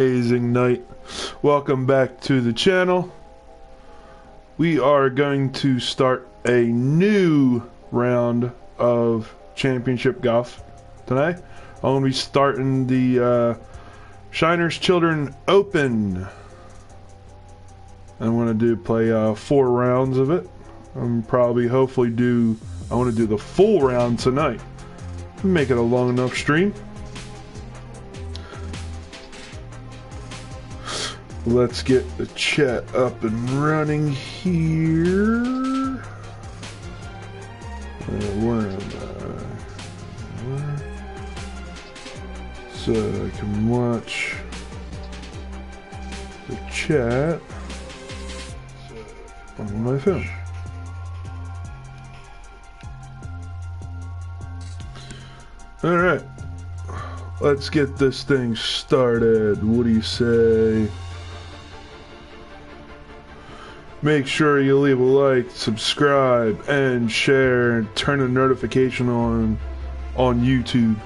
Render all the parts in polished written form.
Amazing night. Welcome back to the channel. We are going to start a new round of championship golf tonight. I'm going to be starting the Shiners Children Open. I'm going to play 4 rounds of it. I want to do the full round tonight. Make it a long enough stream. Let's get the chat up and running here. Where am I? So I can watch the chat on my phone. Alright, let's get this thing started. What do you say? Make sure you leave a like, subscribe, and share, and turn the notification on YouTube.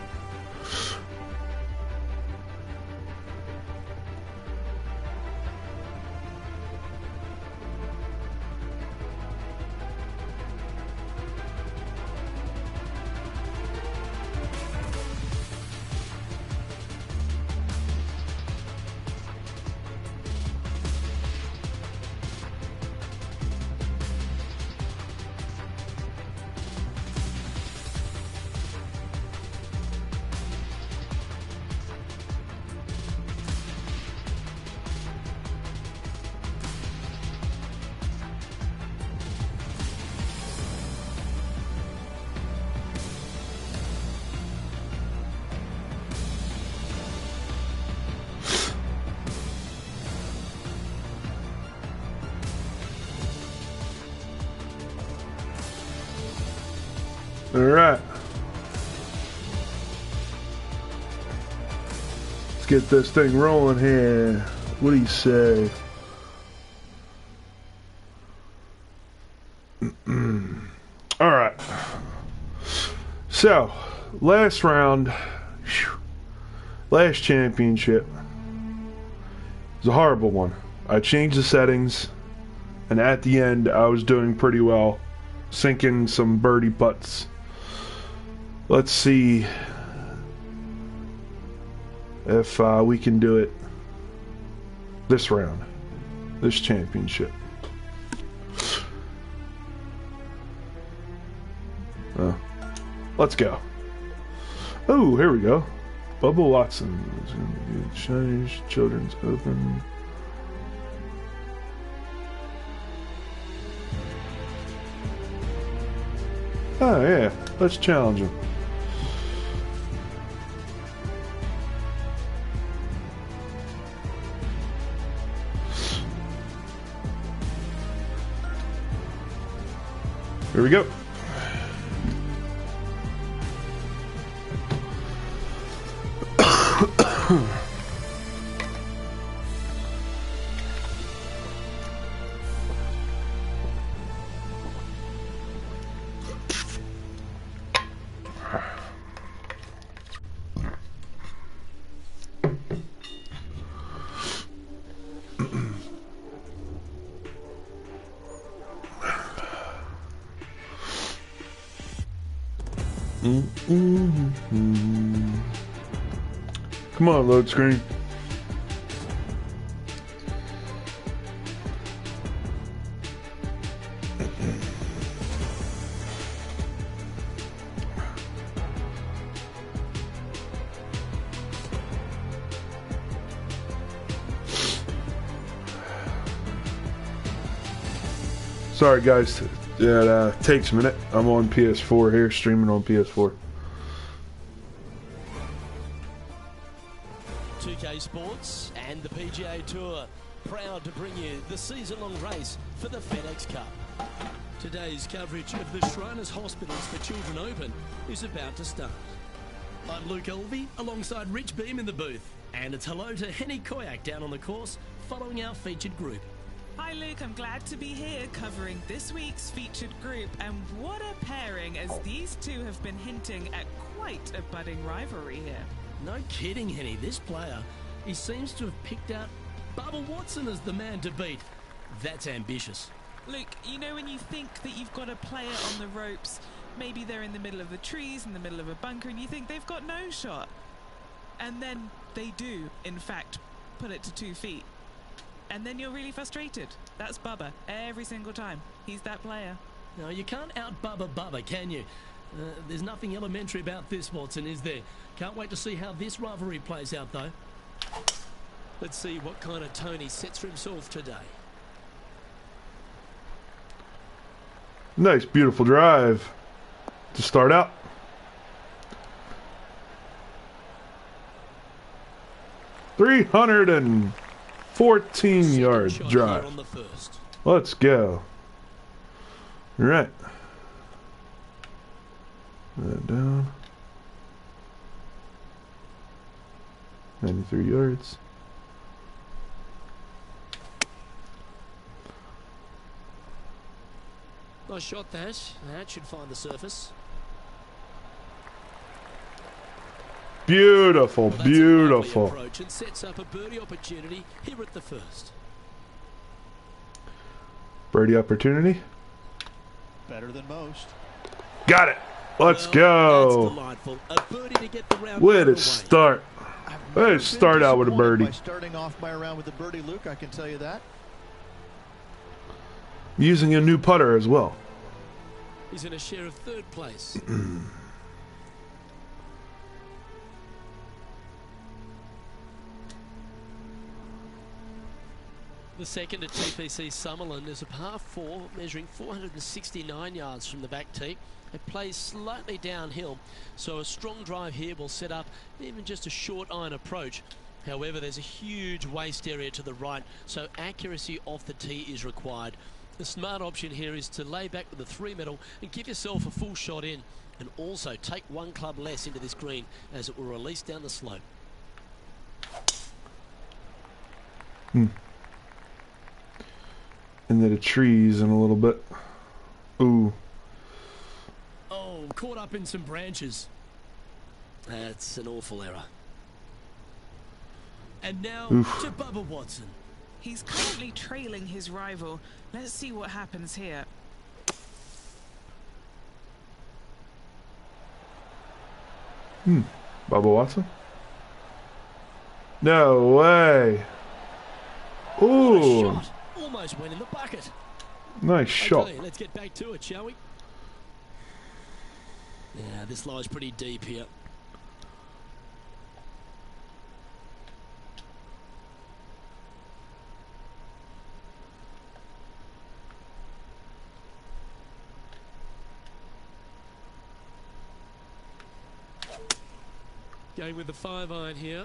Alright. Let's get this thing rolling here. What do you say? Alright. So, last round, last championship, was a horrible one. I changed the settings, and at the end, I was doing pretty well, sinking some birdie putts. Let's see if we can do it this round, this championship. Let's go. Oh, here we go. Bubba Watson. Shiners Children's Open. Oh yeah, let's challenge him. Here we go. Come on, load screen. Sorry guys, it takes a minute. I'm on PS4 here, streaming on PS4. 2K Sports and the PGA Tour proud to bring you the season-long race for the FedEx Cup. Today's coverage of the Shriners Hospitals for Children Open is about to start. I'm Luke Elvey alongside Rich Beam in the booth, and it's hello to Henny Koyak down on the course following our featured group. Hi Luke, I'm glad to be here covering this week's featured group, and what a pairing, as these two have been hinting at quite a budding rivalry here. No kidding, Henny. This player he seems to have picked out Bubba Watson as the man to beat. That's ambitious. Luke, you know when you think that you've got a player on the ropes, maybe they're in the middle of the trees, in the middle of a bunker, and you think they've got no shot. And then they do, in fact, put it to 2 feet. And then you're really frustrated. That's Bubba, every single time. He's that player. No, you can't out-Bubba Bubba, can you? There's nothing elementary about this, Watson, is there? Can't wait to see how this rivalry plays out, though. Let's see what kind of tone he sets for himself today. Nice, beautiful drive to start out. $314 yards drive. On the first. Let's go. All right. That down. 93 yards. Nice shot, that. That should find the surface. Beautiful, Well, beautiful. approach and sets up a birdie opportunity here at the first. Birdie opportunity. Better than most. Got it. Let's That's go. delightful. A birdie to get the round Way to underway. start. I've Way never to been start out with a disappointed birdie. by starting off my round with a birdie, Luke, I can tell you that. Using a new putter as well. He's in a share of third place. The second at TPC Summerland is a par 4 measuring 469 yards from the back tee. It plays slightly downhill, so a strong drive here will set up even just a short iron approach. However, there's a huge waste area to the right, so accuracy off the tee is required. The smart option here is to lay back with the 3-metal and give yourself a full shot in, and also take 1 club less into this green as it will release down the slope. Into the trees in a little bit. Ooh. Oh, caught up in some branches. That's an awful error. And now to Bubba Watson. He's currently trailing his rival. Let's see what happens here. Bubba Watson? No way. What a Ooh. shot. Almost went in the bucket. Nice shot. Okay, let's get back to it, shall we? Yeah, this lies pretty deep here. Going with the 5-iron here.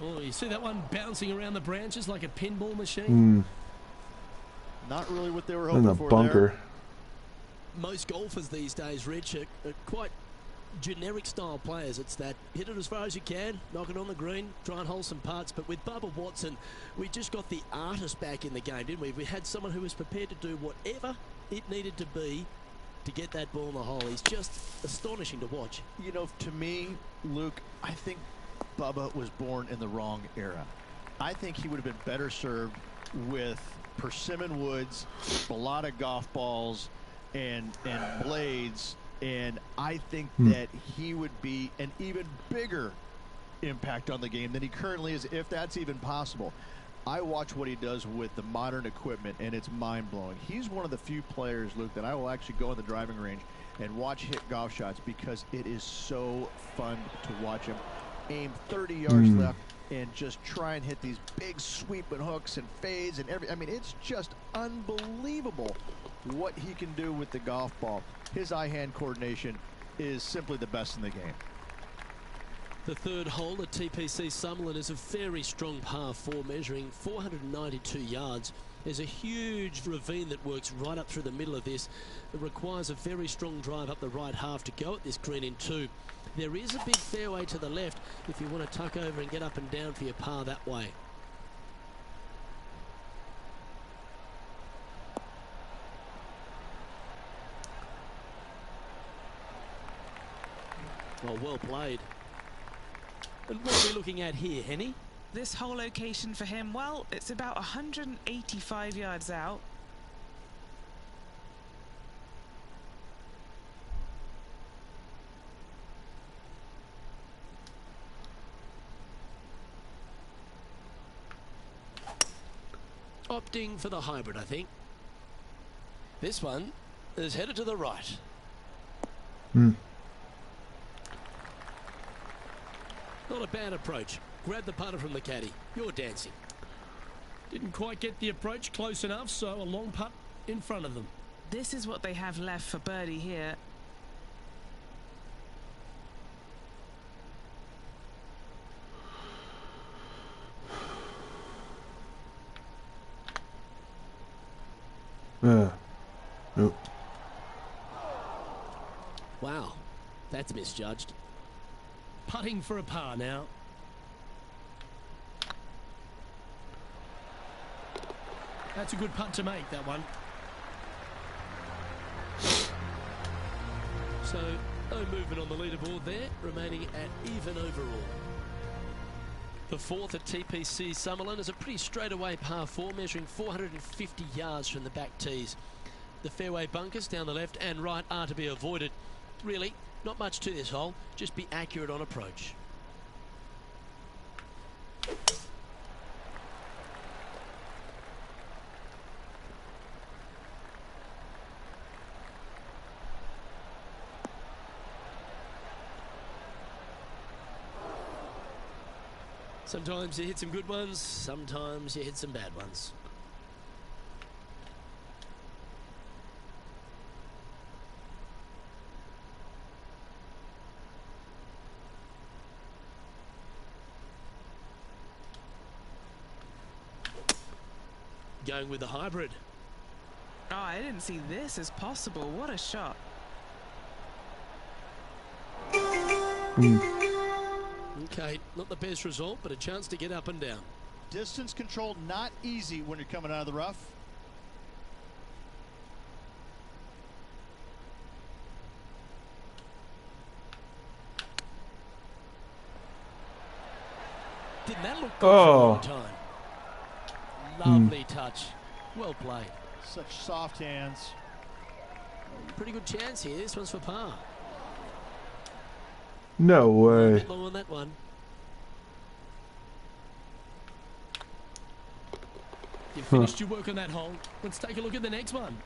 Oh, you see that one bouncing around the branches like a pinball machine? Not really what they were In hoping the for bunker. there. Most golfers these days, Rich, are quite generic style players. It's that hit it as far as you can, knock it on the green, try and hold some putts. But with Bubba Watson, we just got the artist back in the game, didn't we? We had someone who was prepared to do whatever it needed to be to get that ball in the hole. He's just astonishing to watch. You know, to me, Luke, I think Bubba was born in the wrong era. I think he would have been better served with persimmon woods, balata golf balls, and blades, and I think that he would be an even bigger impact on the game than he currently is, if that's even possible. I watch what he does with the modern equipment, and it's mind-blowing. He's one of the few players, Luke, that I will actually go in the driving range and watch hit golf shots because it is so fun to watch him aim 30 yards left and just try and hit these big sweeping hooks and fades and I mean, it's just unbelievable what he can do with the golf ball. His eye-hand coordination is simply the best in the game. The third hole at TPC Summerland is a very strong par 4 measuring 492 yards. There's a huge ravine that works right up through the middle of this. It requires a very strong drive up the right half to go at this green in 2. There is a big fairway to the left if you want to tuck over and get up and down for your par that way. Well played. And what are we looking at here, Henny? This whole location for him, well, it's about 185 yards out. Opting for the hybrid, I think. This one is headed to the right. Hmm. Not a bad approach. Grab the putter from the caddy. You're dancing. Didn't quite get the approach close enough, so a long putt in front of them. This is what they have left for birdie here. Nope. Wow, that's misjudged. Putting for a par now. That's a good putt to make, that one. So, no movement on the leaderboard there, remaining at even overall. The fourth at TPC Summerlin is a pretty straightaway par 4, measuring 450 yards from the back tees. The fairway bunkers down the left and right are to be avoided. Really, not much to this hole, just be accurate on approach. Sometimes you hit some good ones, sometimes you hit some bad ones. Going with the hybrid. Oh, I didn't see this as possible. What a shot. Okay, not the best result, but a chance to get up and down. Distance control not easy when you're coming out of the rough. Didn't that look good for a long time? Lovely touch. Well played. Such soft hands. Pretty good chance here. This one's for par. No A way. bit long on that one. You've finished your work on that hole. Let's take a look at the next one.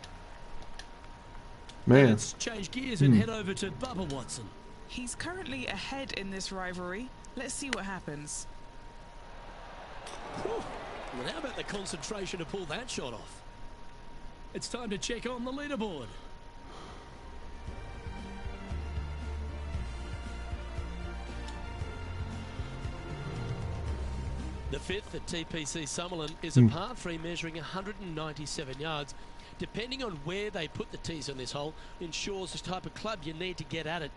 Man. Let's change gears and head over to Bubba Watson. He's currently ahead in this rivalry. Let's see what happens. Whew. Well, how about the concentration to pull that shot off? It's time to check on the leaderboard. The fifth at TPC Summerlin is a par 3 measuring 197 yards. Depending on where they put the tees on this hole ensures the type of club you need to get at it.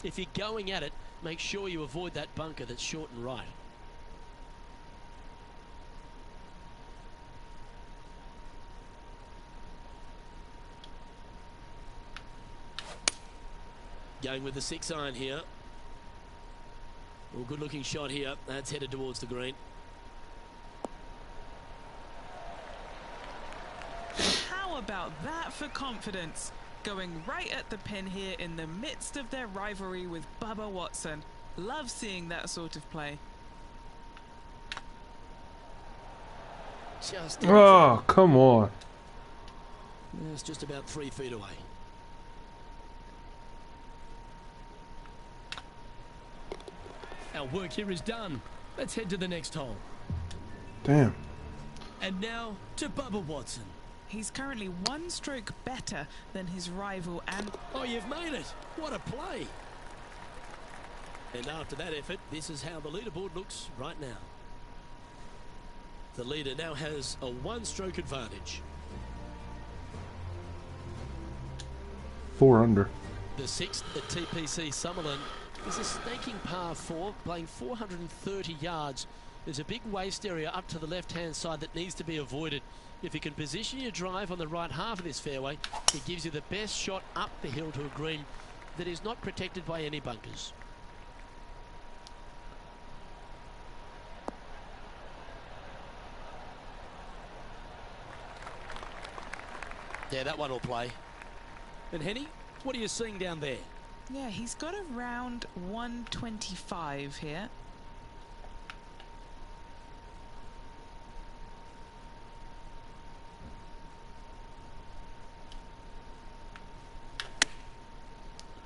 If you're going at it, make sure you avoid that bunker that's short and right. Going with the 6-iron here. Well, good looking shot here. That's headed towards the green. How about that for confidence? Going right at the pin here in the midst of their rivalry with Bubba Watson. Love seeing that sort of play. Just Oh, come on. it's just about 3 feet away. Our work here is done. Let's head to the next hole. Damn. And now to Bubba Watson. He's currently 1 stroke better than his rival and... Oh, you've made it. What a play. And after that effort, this is how the leaderboard looks right now. The leader now has a 1-stroke advantage. 4 under. The 6th at TPC Summerlin is a snaking par 4, playing 430 yards. There's a big waste area up to the left-hand side that needs to be avoided. If you can position your drive on the right half of this fairway, it gives you the best shot up the hill to a green that is not protected by any bunkers. Yeah, that one will play. And Henny, what are you seeing down there? Yeah, he's got around 125 here.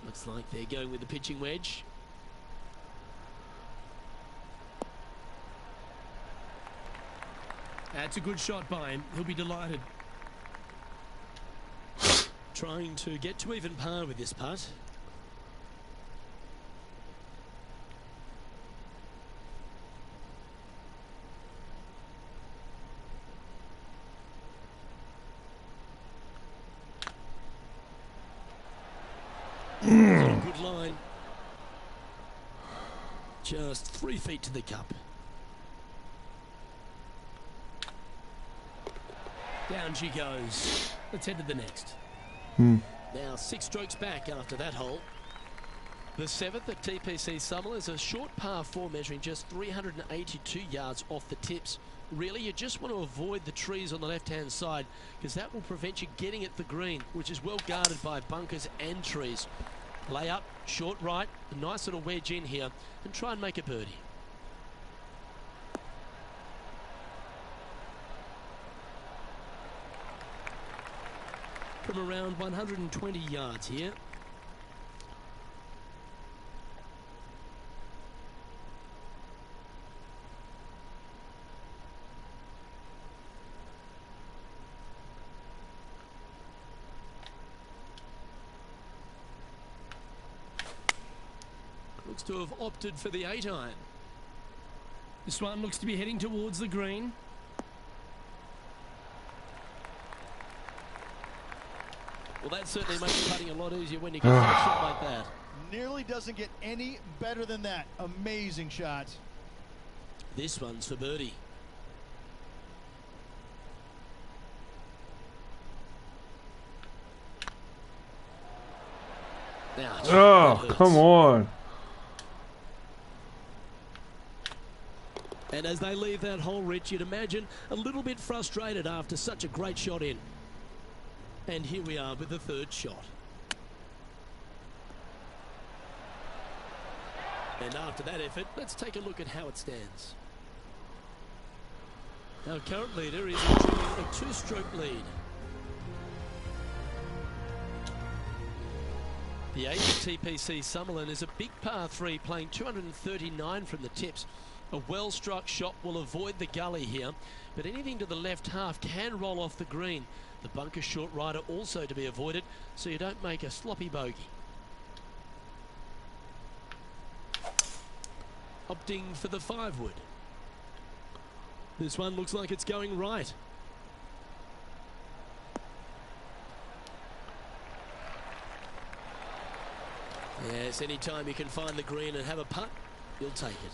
Looks like they're going with the pitching wedge. That's a good shot by him. He'll be delighted. Trying to get to even par with this putt. Good line. Just 3 feet to the cup. Down she goes. Let's head to the next. Now 6 strokes back after that hole. The 7th at TPC Summerlin is a short par 4 measuring just 382 yards off the tips. Really, you just want to avoid the trees on the left-hand side because that will prevent you getting at the green, which is well guarded by bunkers and trees. Lay up, short right, a nice little wedge in here, and try and make a birdie. From around 120 yards here. Looks to have opted for the 8-iron. This one looks to be heading towards the green. Well, that certainly makes putting a lot easier when you get a shot like that. Nearly doesn't get any better than that. Amazing shot. This one's for birdie. Ouch, Oh, come on. And as they leave that hole, Rich, you'd imagine a little bit frustrated after such a great shot in. And here we are with the 3rd shot. And after that effort, let's take a look at how it stands. Our current leader is enjoying a 2-stroke lead. The 8th TPC Summerlin is a big par 3 playing 239 from the tips. A well-struck shot will avoid the gully here, but anything to the left half can roll off the green. The bunker short rider also to be avoided, so you don't make a sloppy bogey. Opting for the 5-wood. This one looks like it's going right. Yes, anytime you can find the green and have a putt, you'll take it.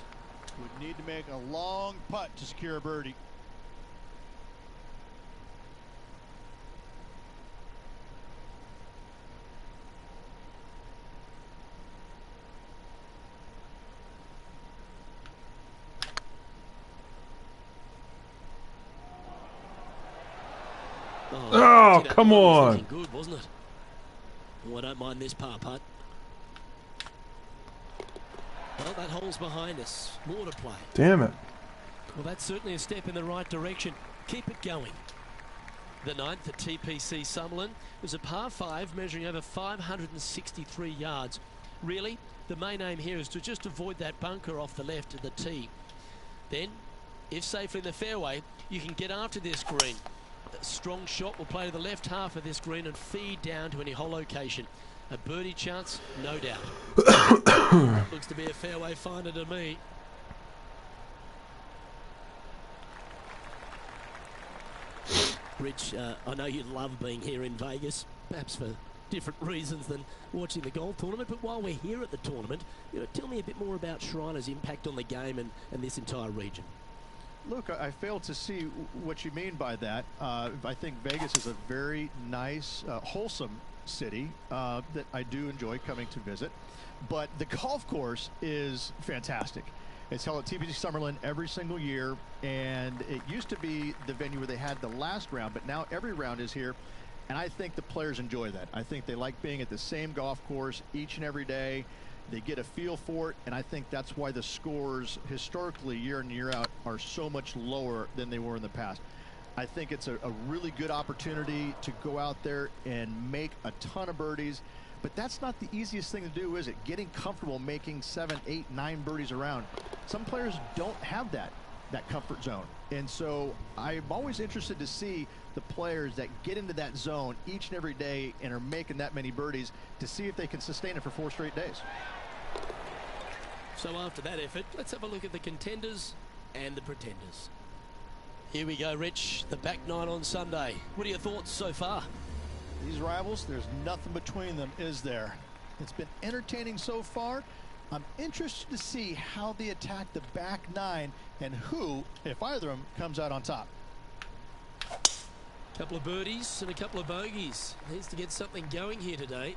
Would need to make a long putt to secure a birdie. Oh, come on. Good, wasn't it? Oh, I don't mind this par putt. Well, that hole's behind us. More to play. Damn it. Well, that's certainly a step in the right direction. Keep it going. The 9th at TPC Summerlin was a par 5 measuring over 563 yards. Really, the main aim here is to just avoid that bunker off the left of the tee. Then, if safely in the fairway, you can get after this green. A strong shot will play to the left half of this green and feed down to any hole location. A birdie chance, no doubt. Looks to be a fairway finder to me. Rich, I know you love being here in Vegas, perhaps for different reasons than watching the golf tournament, but while we're here at the tournament, tell me a bit more about Shriners' impact on the game and this entire region. Look, I fail to see what you mean by that. I think Vegas is a very nice, wholesome city that I do enjoy coming to visit. But the golf course is fantastic. It's held at TPC Summerlin every single year, and it used to be the venue where they had the last round, but now every round is here. And I think the players enjoy that. I think they like being at the same golf course each and every day. They get a feel for it, and I think that's why the scores historically year in and year out are so much lower than they were in the past. I think it's a really good opportunity to go out there and make a ton of birdies, but that's not the easiest thing to do, is it? Getting comfortable making 7, 8, 9 birdies around. Some players don't have that comfort zone. And so I'm always interested to see the players that get into that zone each and every day and are making that many birdies to see if they can sustain it for 4 straight days. So after that effort, let's have a look at the contenders and the pretenders. Here we go, Rich, the back 9 on Sunday. What are your thoughts so far? These rivals, there's nothing between them, is there? It's been entertaining so far. I'm interested to see how they attack the back 9 and who, if either of them, comes out on top. Couple of birdies and a couple of bogeys. Needs to get something going here today.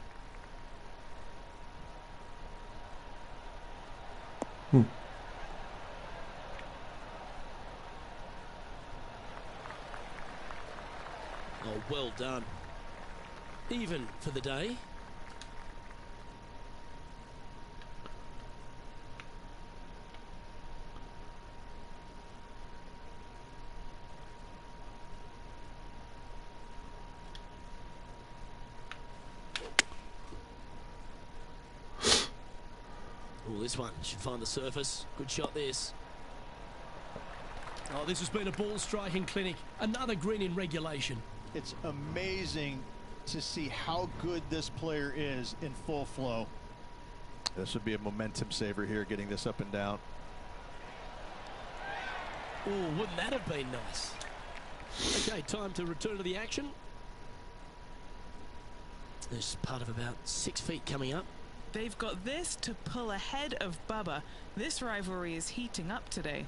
Oh, well done. Even for the day. Oh, this one should find the surface. Good shot, this. Oh, this has been a ball striking clinic. Another green in regulation. It's amazing to see how good this player is in full flow. This would be a momentum saver here, getting this up and down. Oh, wouldn't that have been nice? Okay, time to return to the action. There's part of about 6 feet coming up. They've got this to pull ahead of Bubba. This rivalry is heating up today.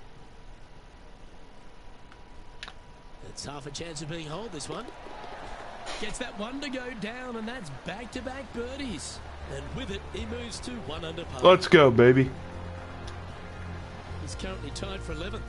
It's half a chance of being holed, this one. Gets that one to go down, and that's back-to-back birdies. And with it, he moves to 1 under par. Let's go, baby. He's currently tied for 11th.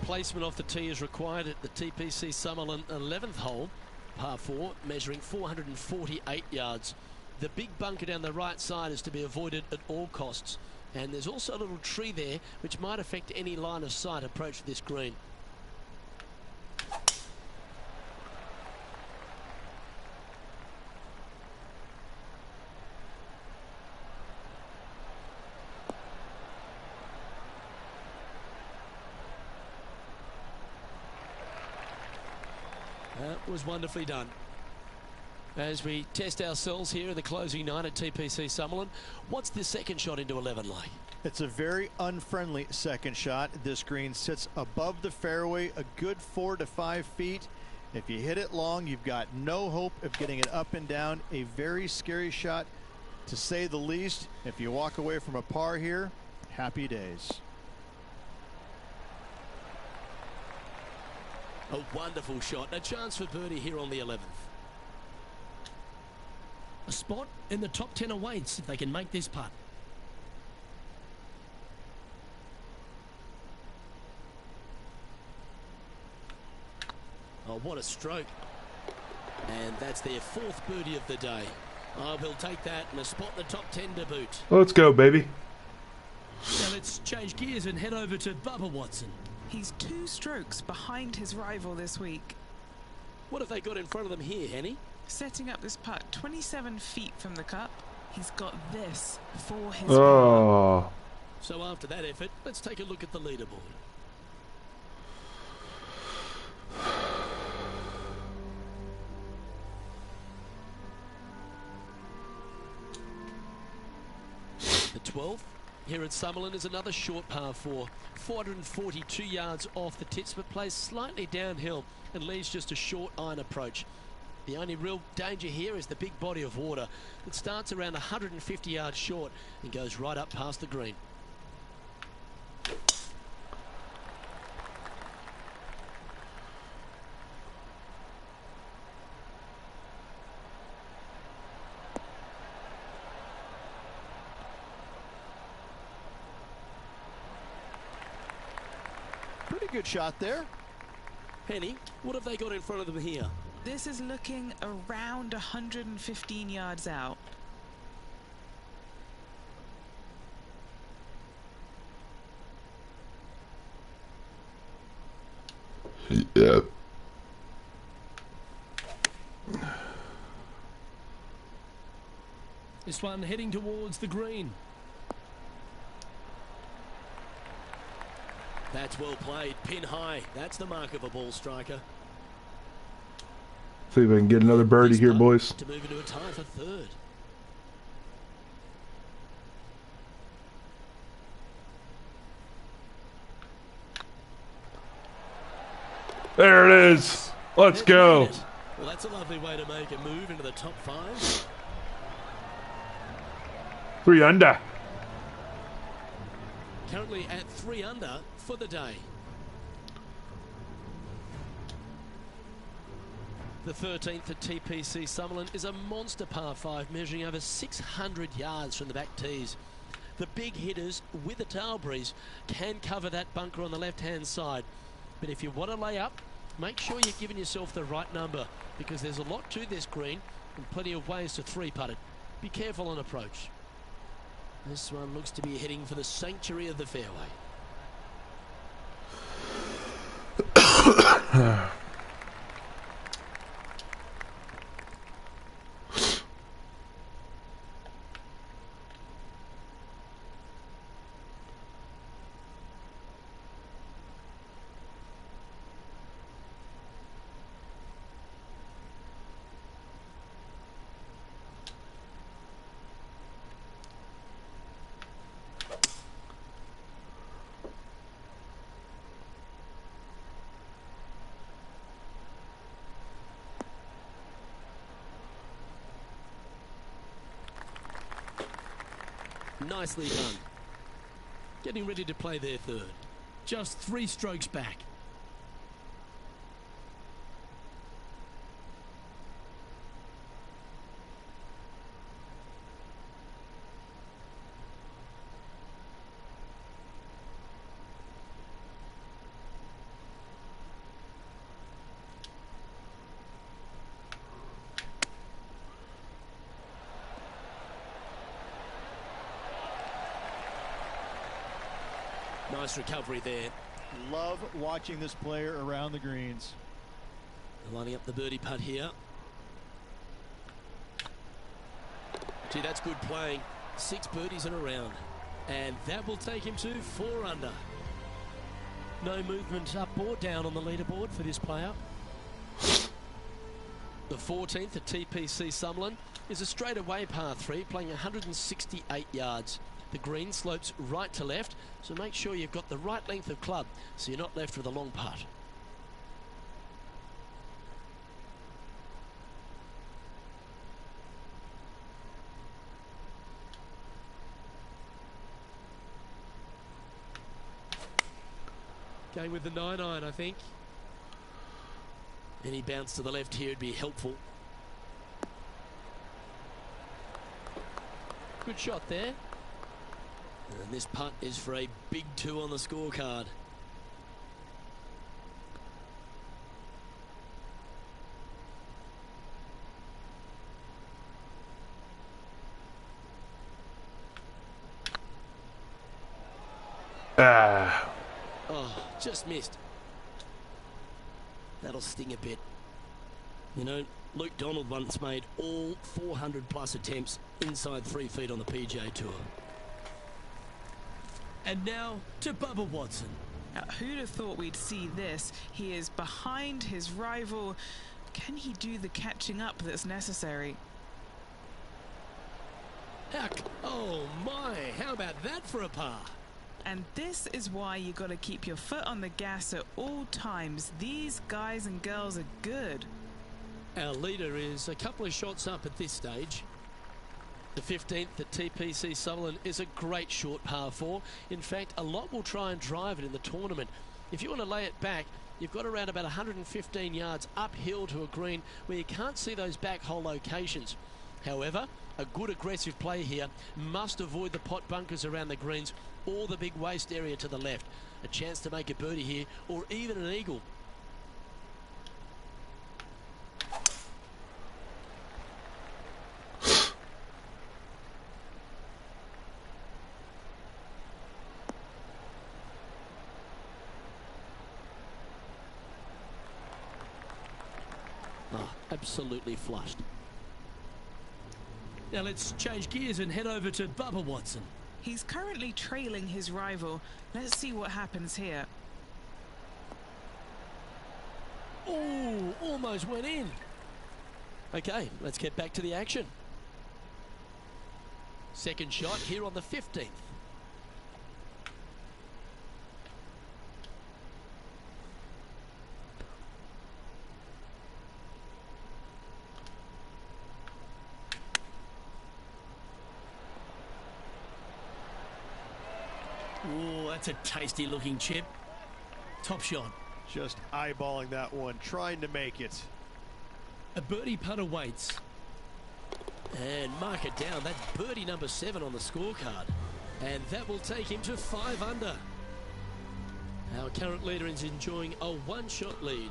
Placement off the tee is required at the TPC Summerlin 11th hole, par 4, measuring 448 yards. The big bunker down the right side is to be avoided at all costs. And there's also a little tree there which might affect any line of sight approach to this green. That was wonderfully done. As we test ourselves here in the closing 9 at TPC Summerlin, what's the second shot into 11 like? It's a very unfriendly second shot. This green sits above the fairway a good 4 to 5 feet. If you hit it long, you've got no hope of getting it up and down. A very scary shot, to say the least. If you walk away from a par here, happy days. A wonderful shot. A chance for birdie here on the 11th. A spot in the top 10 awaits if they can make this putt. Oh, what a stroke. And that's their 4th birdie of the day. Oh, we'll take that and a spot in the top 10 to boot. Let's go, baby. Now let's change gears and head over to Bubba Watson. He's 2 strokes behind his rival this week. What have they got in front of them here, Henny? Setting up this putt 27 feet from the cup. He's got this for his Oh. So after that effort, let's take a look at the leaderboard. The 12th here at Summerlin is another short par 4, 442 yards off the tips, but plays slightly downhill and leaves just a short iron approach. The only real danger here is the big body of water that starts around 150 yards short and goes right up past the green. Pretty good shot there. Penny, what have they got in front of them here? This is looking around 115 yards out. Yeah. This one heading towards the green. That's well played, pin high. That's the mark of a ball striker. See if I can get another birdie here, boys. To move into a tie for third. There it is. Let's go. Well, that's a lovely way to make a move into the top 5. 3 under. Currently at 3 under for the day. The 13th at TPC Summerlin is a monster par 5 measuring over 600 yards from the back tees. The big hitters with a tail breeze can cover that bunker on the left-hand side. But if you want to lay up, make sure you're giving yourself the right number, because there's a lot to this green and plenty of ways to 3-putt it. Be careful on approach. This one looks to be heading for the sanctuary of the fairway. Nicely done. Getting ready to play their third. Just 3 strokes back. Nice recovery there. Love watching this player around the greens. Lining up the birdie putt here. Gee, that's good playing. 6 birdies in a round. And that will take him to 4 under. No movement up or down on the leaderboard for this player. The 14th at TPC Summerlin is a straightaway par 3, playing 168 yards. The green slopes right to left, so make sure you've got the right length of club so you're not left with a long putt. Going with the 9-iron, I think. Any bounce to the left here would be helpful. Good shot there. And this putt is for a big 2 on the scorecard. Oh, just missed. That'll sting a bit. You know, Luke Donald once made all 400 plus attempts inside 3 feet on the PGA Tour. And now to Bubba Watson. Now, who'd have thought we'd see this? He is behind his rival. Can he do the catching up that's necessary? Heck, oh my, how about that for a par? And this is why you got to keep your foot on the gas at all times. These guys and girls are good. Our leader is a couple of shots up at this stage. The 15th at TPC Summerlin is a great short par 4. In fact, a lot will try and drive it in the tournament. If you want to lay it back, you've got around about 115 yards uphill to a green where you can't see those back hole locations. However, a good aggressive play here must avoid the pot bunkers around the greens or the big waste area to the left. A chance to make a birdie here, or even an eagle. Oh, absolutely flushed. Now let's change gears and head over to Bubba Watson. He's currently trailing his rival. Let's see what happens here. Oh, almost went in. Okay, let's get back to the action. Second shot here on the 15th. Oh, that's a tasty looking chip. Top shot. Just eyeballing that one, trying to make it. A birdie putt awaits. And mark it down. That's birdie number 7 on the scorecard. And that will take him to 5 under. Our current leader is enjoying a one-shot lead.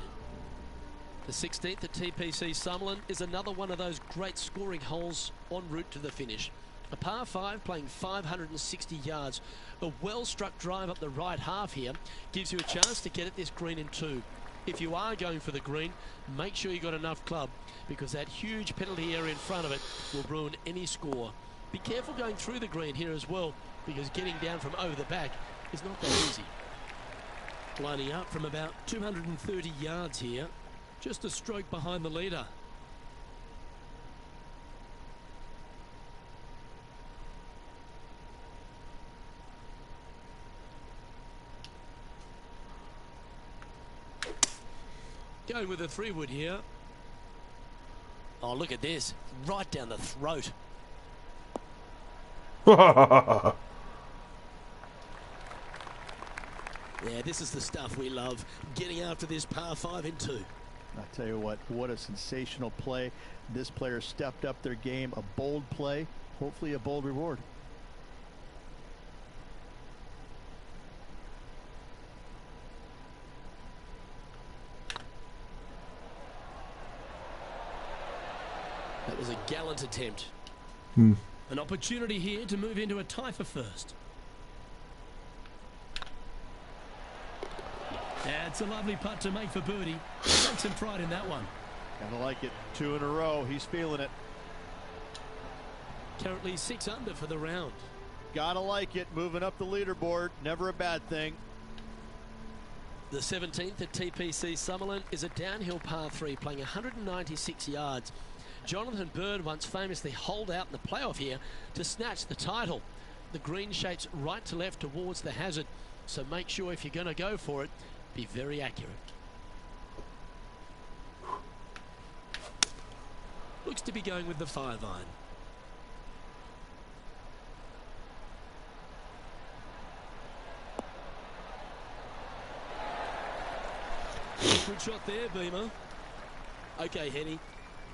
The 16th at TPC Summerlin is another one of those great scoring holes en route to the finish. A par 5 playing 560 yards. A well-struck drive up the right half here gives you a chance to get at this green in 2. If you are going for the green, make sure you got enough club, because that huge penalty area in front of it will ruin any score. Be careful going through the green here as well, because getting down from over the back is not that easy. Lining up from about 230 yards here, just a stroke behind the leader. Going with a 3-wood here. Oh, look at this. Right down the throat. Yeah, this is the stuff we love. Getting after this par 5 in 2. I tell you what a sensational play. This player stepped up their game. A bold play, hopefully a bold reward. That was a gallant attempt. An opportunity here to move into a tie for first. That's a lovely putt to make for birdie. Take some pride in that one. Gotta like it. 2 in a row. He's feeling it. Currently 6 under for the round. Gotta like it. Moving up the leaderboard. Never a bad thing. The 17th at TPC Summerlin is a downhill par 3 playing 196 yards. Jonathan Bird once famously holed out in the playoff here to snatch the title. The green shapes right to left towards the hazard, so make sure if you're going to go for it, be very accurate. Looks to be going with the 5-iron. Good shot there, Beamer. Okay, Henny.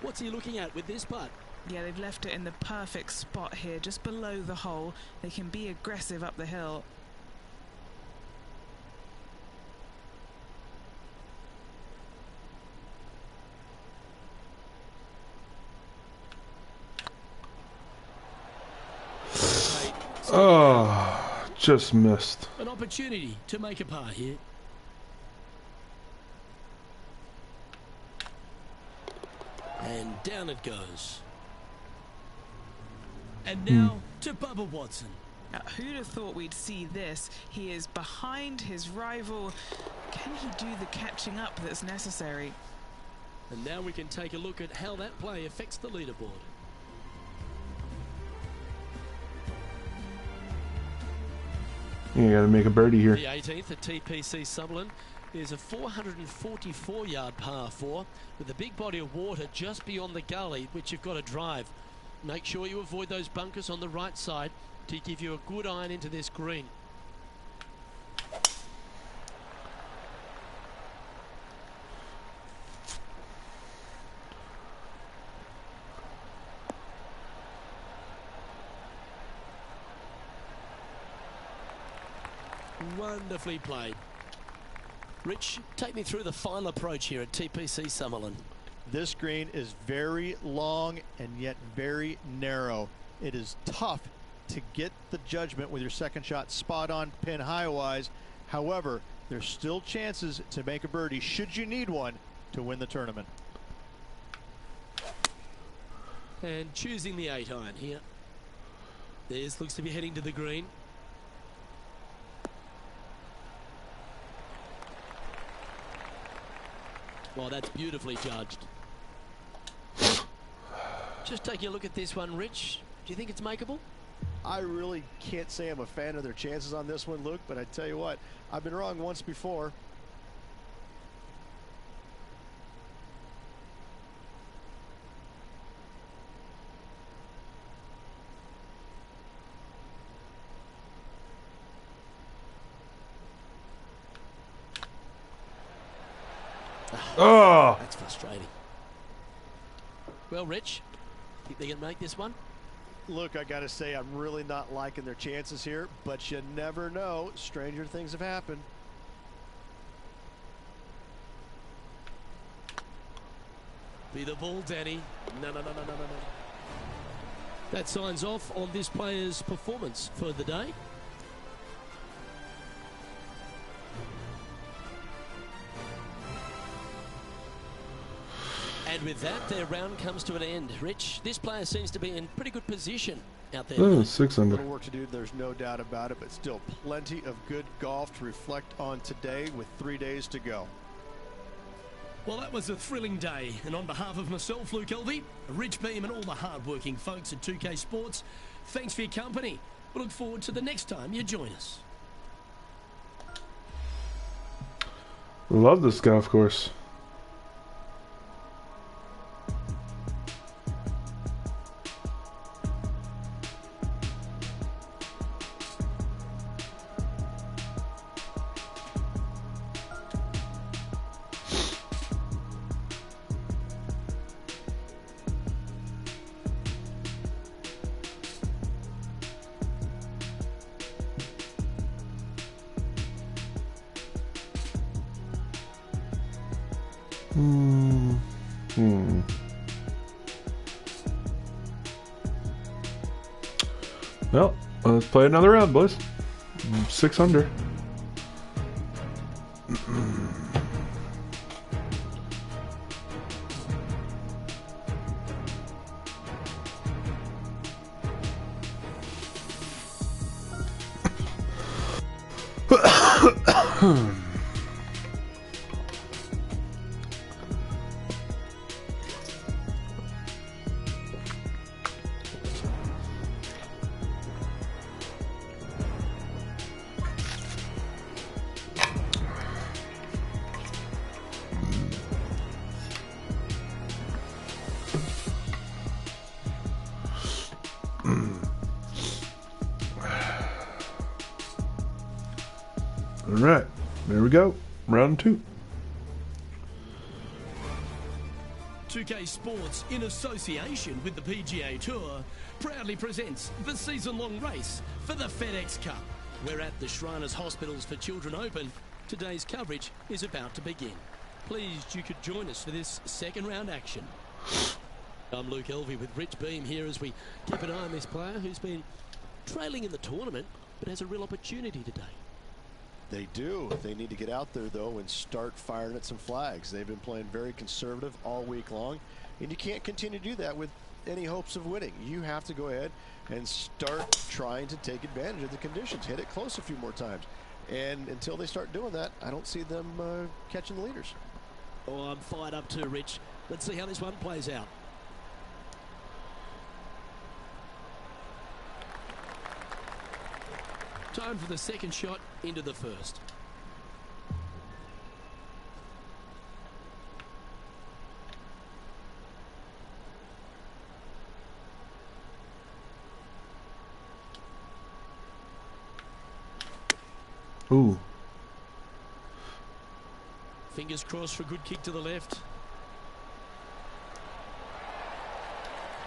What's he looking at with this putt? Yeah, they've left it in the perfect spot here, just below the hole. They can be aggressive up the hill. Oh, just missed. An opportunity to make a par here. And down it goes. And now to Bubba Watson. Now, who'd have thought we'd see this? He is behind his rival. Can he do the catching up that's necessary? And now we can take a look at how that play affects the leaderboard. You gotta make a birdie here. The 18th at TPC Summerlin is a 444-yard par 4 with a big body of water just beyond the gully, which you've got to drive. Make sure you avoid those bunkers on the right side to give you a good iron into this green. Wonderfully played. Rich, take me through the final approach here at TPC Summerlin. This green is very long and yet very narrow. It is tough to get the judgment with your second shot spot on, pin high wise. However, there's still chances to make a birdie should you need one to win the tournament. And choosing the 8-iron here. This looks to be heading to the green. Well, that's beautifully judged. Just taking a look at this one, Rich. Do you think it's makeable? I really can't say I'm a fan of their chances on this one, Luke, but I tell you what, I've been wrong once before. Oh! That's frustrating. Well, Rich, think they can make this one? Look, I gotta say, I'm really not liking their chances here, but you never know. Stranger things have happened. Be the ball, Danny. No. That signs off on this player's performance for the day. And with that, their round comes to an end. Rich, this player seems to be in pretty good position out there. Oh, 6 under. Little work to do, there's no doubt about it, but still plenty of good golf to reflect on today with 3 days to go. Well, that was a thrilling day, and on behalf of myself, Luke Elvey, Rich Beam, and all the hard-working folks at 2K Sports, thanks for your company. We look forward to the next time you join us. Love this golf course. Well, let's play another round, boys. 6 under. Alright, there we go. Round 2. 2K Sports, in association with the PGA Tour, proudly presents the season-long race for the FedEx Cup. We're at the Shriners Hospitals for Children Open. Today's coverage is about to begin. Pleased you could join us for this second round action. I'm Luke Elvey with Rich Beam here as we keep an eye on this player who's been trailing in the tournament but has a real opportunity today. They do. They need to get out there, though, and start firing at some flags. They've been playing very conservative all week long, and you can't continue to do that with any hopes of winning. You have to go ahead and start trying to take advantage of the conditions. Hit it close a few more times. And until they start doing that, I don't see them catching the leaders. Oh, I'm fired up too, Rich. Let's see how this one plays out. Time for the second shot into the first. Ooh. Fingers crossed for a good kick to the left.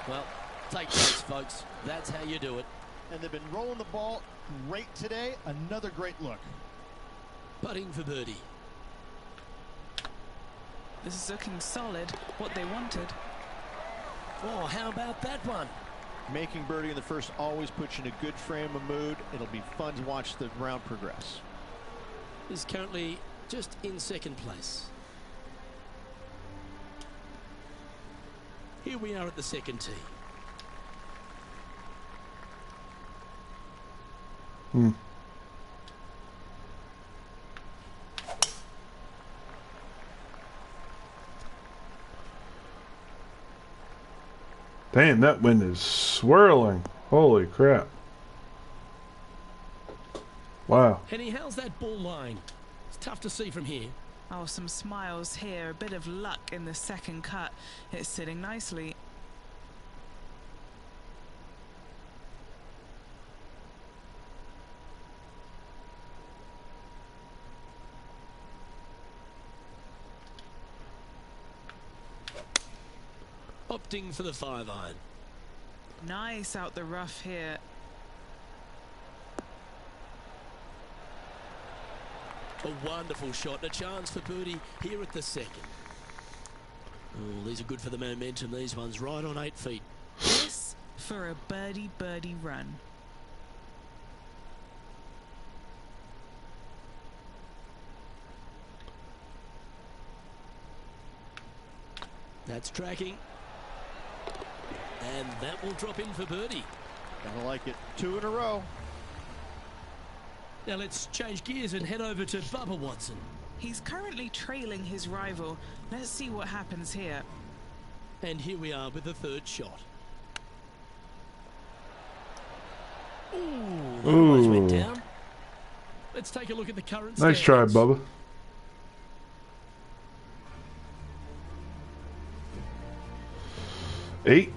Well, take those, folks. That's how you do it. and they've been rolling the ball great today. Another great look. Putting for birdie. This is looking solid, what they wanted. Oh, how about that one? Making birdie in the first always puts you in a good frame of mood. It'll be fun to watch the round progress. Is currently just in second place. Here we are at the second tee. Damn, that wind is swirling. Holy crap. Wow. Henny, how's that ball lying? It's tough to see from here. Oh, some smiles here, a bit of luck in the second cut. It's sitting nicely. Opting for the 5-iron. Nice out the rough here. A wonderful shot and a chance for birdie here at the second. Oh, these are good for the momentum. These ones right on 8 feet. This for a birdie run. That's tracking. And that will drop in for birdie. Gotta like it. 2 in a row. Now let's change gears and head over to Bubba Watson. He's currently trailing his rival. Let's see what happens here. And here we are with the third shot. Ooh, that almost went down. Let's take a look at the current Nice try, standings. Bubba. Eight.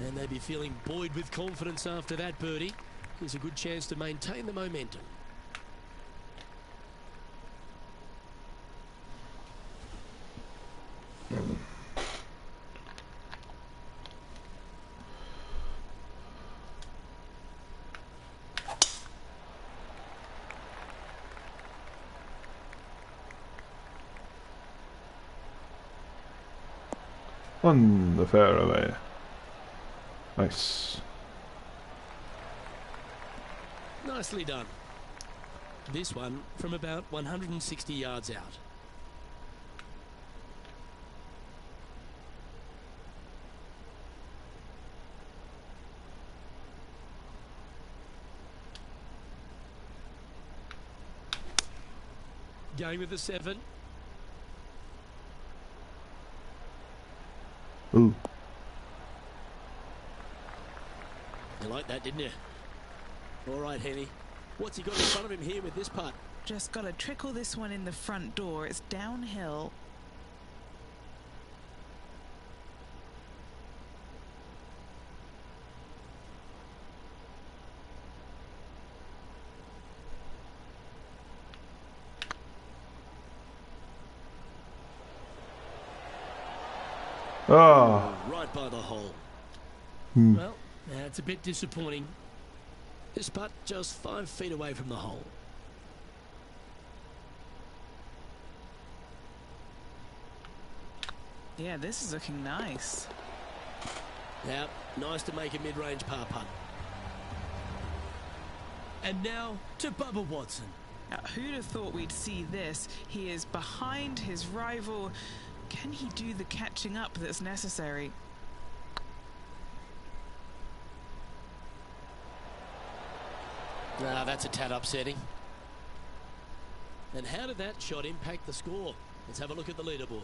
And they'd be feeling buoyed with confidence after that birdie. Here's a good chance to maintain the momentum. On the fairway. Nice. Nicely done. This one from about 160 yards out. Going with the 7. Ooh. You like that, didn't you? All right, Henny. What's he got in front of him here with this putt? Just got to trickle this one in the front door. It's downhill. Ah. Right by the hole. Hmm. Well, that's a bit disappointing. This putt just 5 feet away from the hole. Yeah, this is looking nice. Now, nice to make a mid-range par putt. And now to Bubba Watson. Now, who'd have thought we'd see this? He is behind his rival. Can he do the catching up that's necessary? That's a tad upsetting. And how did that shot impact the score? Let's have a look at the leaderboard.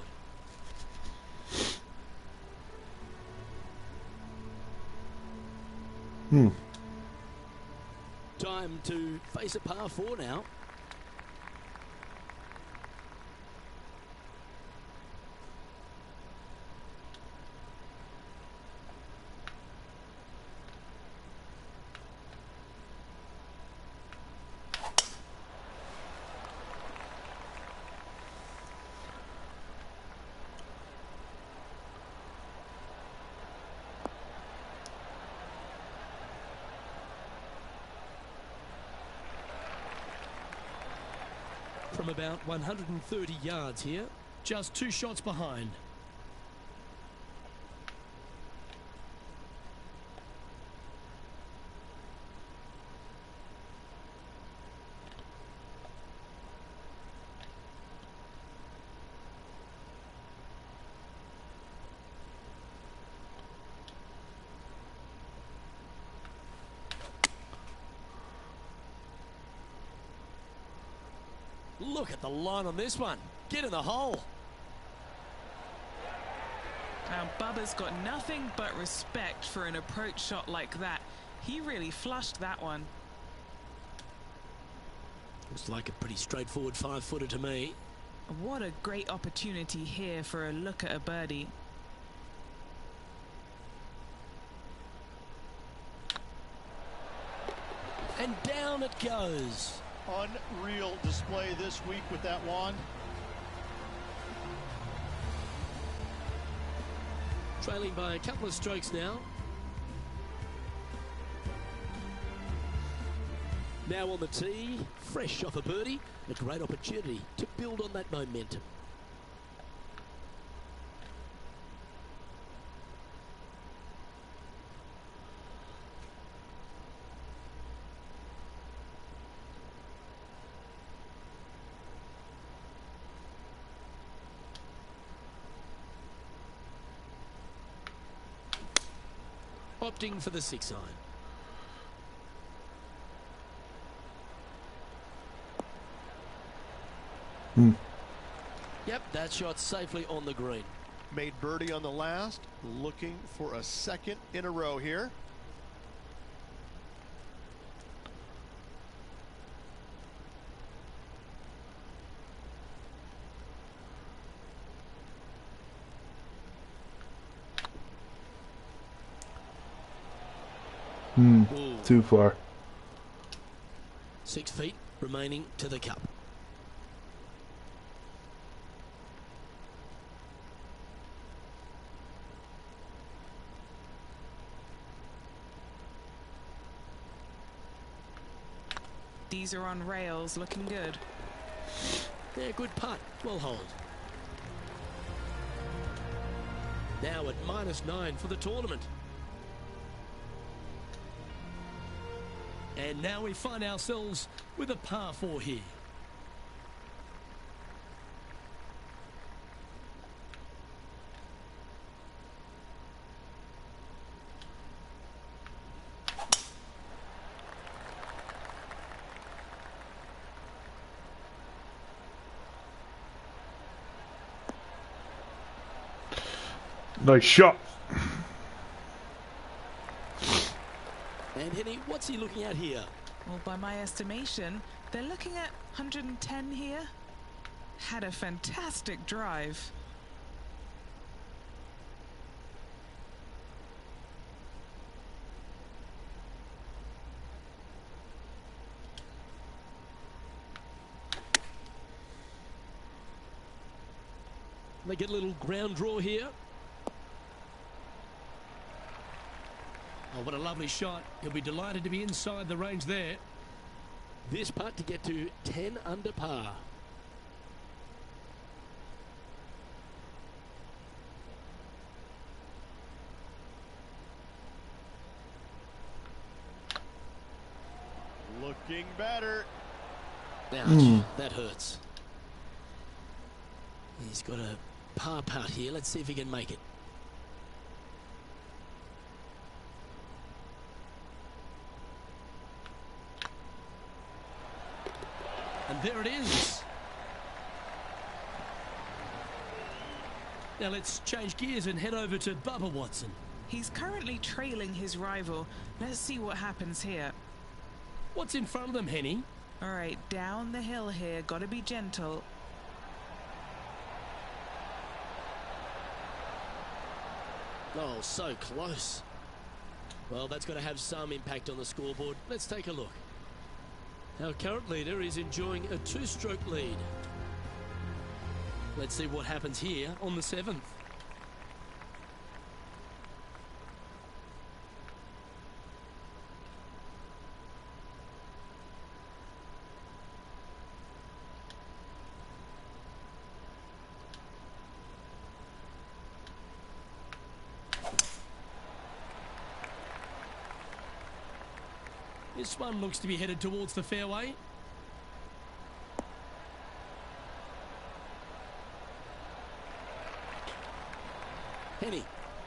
Time to face a par 4 now. from about 130 yards here. Just 2 shots behind. Look at the line on this one. Get in the hole. Now, Bubba's got nothing but respect for an approach shot like that. He really flushed that one. Looks like a pretty straightforward 5-footer to me. What a great opportunity here for a look at a birdie. And down it goes. Unreal display this week with that wand. Trailing by a couple of strokes now. Now on the tee, fresh off a birdie, a great opportunity to build on that momentum. Opting for the 6-iron. Yep, that shot safely on the green. Made birdie on the last, looking for a second in a row here. Too far. 6 feet remaining to the cup. These are on rails, looking good. Yeah, good putt. Well hold. Now at -9 for the tournament. And now we find ourselves with a par 4 here. Nice shot. And Henny, what's he looking at here? Well, by my estimation, they're looking at 110 here. Had a fantastic drive. They get a little ground draw here. Oh, what a lovely shot. He'll be delighted to be inside the range there. This putt to get to 10 under par. Looking better. Ouch, that hurts. He's got a par putt here. Let's see if he can make it. And there it is. Now let's change gears and head over to Bubba Watson. He's currently trailing his rival. Let's see what happens here. What's in front of them, Henny? All right, down the hill here. Got to be gentle. Oh, so close. Well, that's going to have some impact on the scoreboard. Let's take a look. Our current leader is enjoying a 2-stroke lead. Let's see what happens here on the 7th. This one looks to be headed towards the fairway. Henny,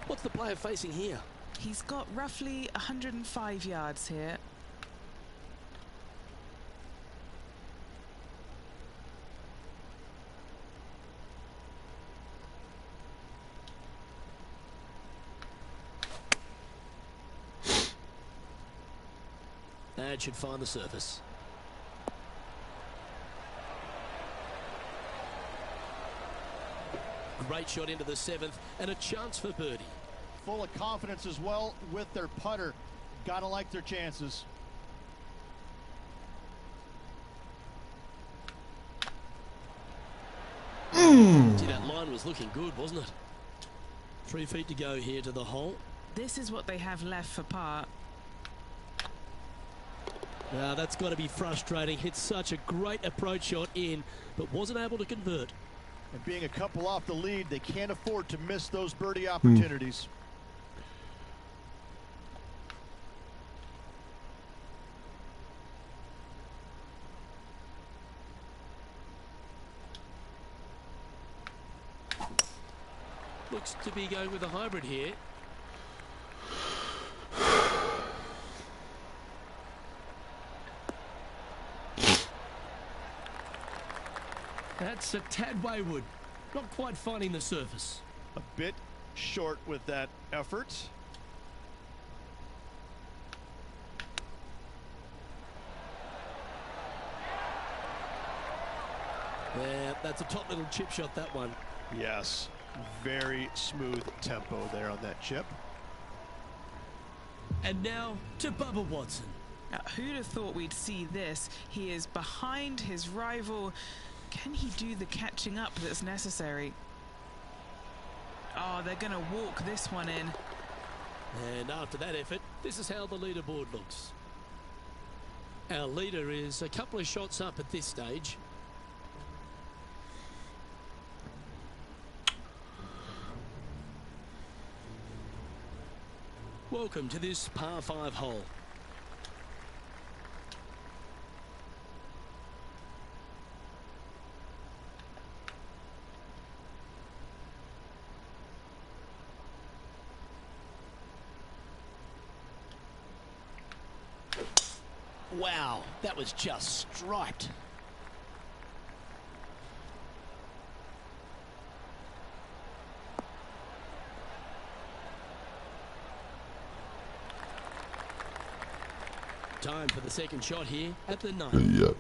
what's the player facing here? He's got roughly 105 yards here. That should find the surface. Great shot into the 7th and a chance for birdie. Full of confidence as well with their putter. Gotta like their chances. See, that line was looking good, wasn't it? 3 feet to go here to the hole. This is what they have left for par. Now that's got to be frustrating. Hit such a great approach shot in, but wasn't able to convert. And being a couple off the lead, they can't afford to miss those birdie opportunities. Looks to be going with a hybrid here. That's a tad wayward. Not quite finding the surface. A bit short with that effort. Yeah, that's a top little chip shot, that one. Yes, very smooth tempo there on that chip. And now to Bubba Watson. Now, who'd have thought we'd see this? He is behind his rival. Can he do the catching up that's necessary? Oh, they're going to walk this one in. And after that effort, this is how the leaderboard looks. Our leader is a couple of shots up at this stage. Welcome to this par 5 hole. Wow, that was just striped. Time for the second shot here at the 9. Yep.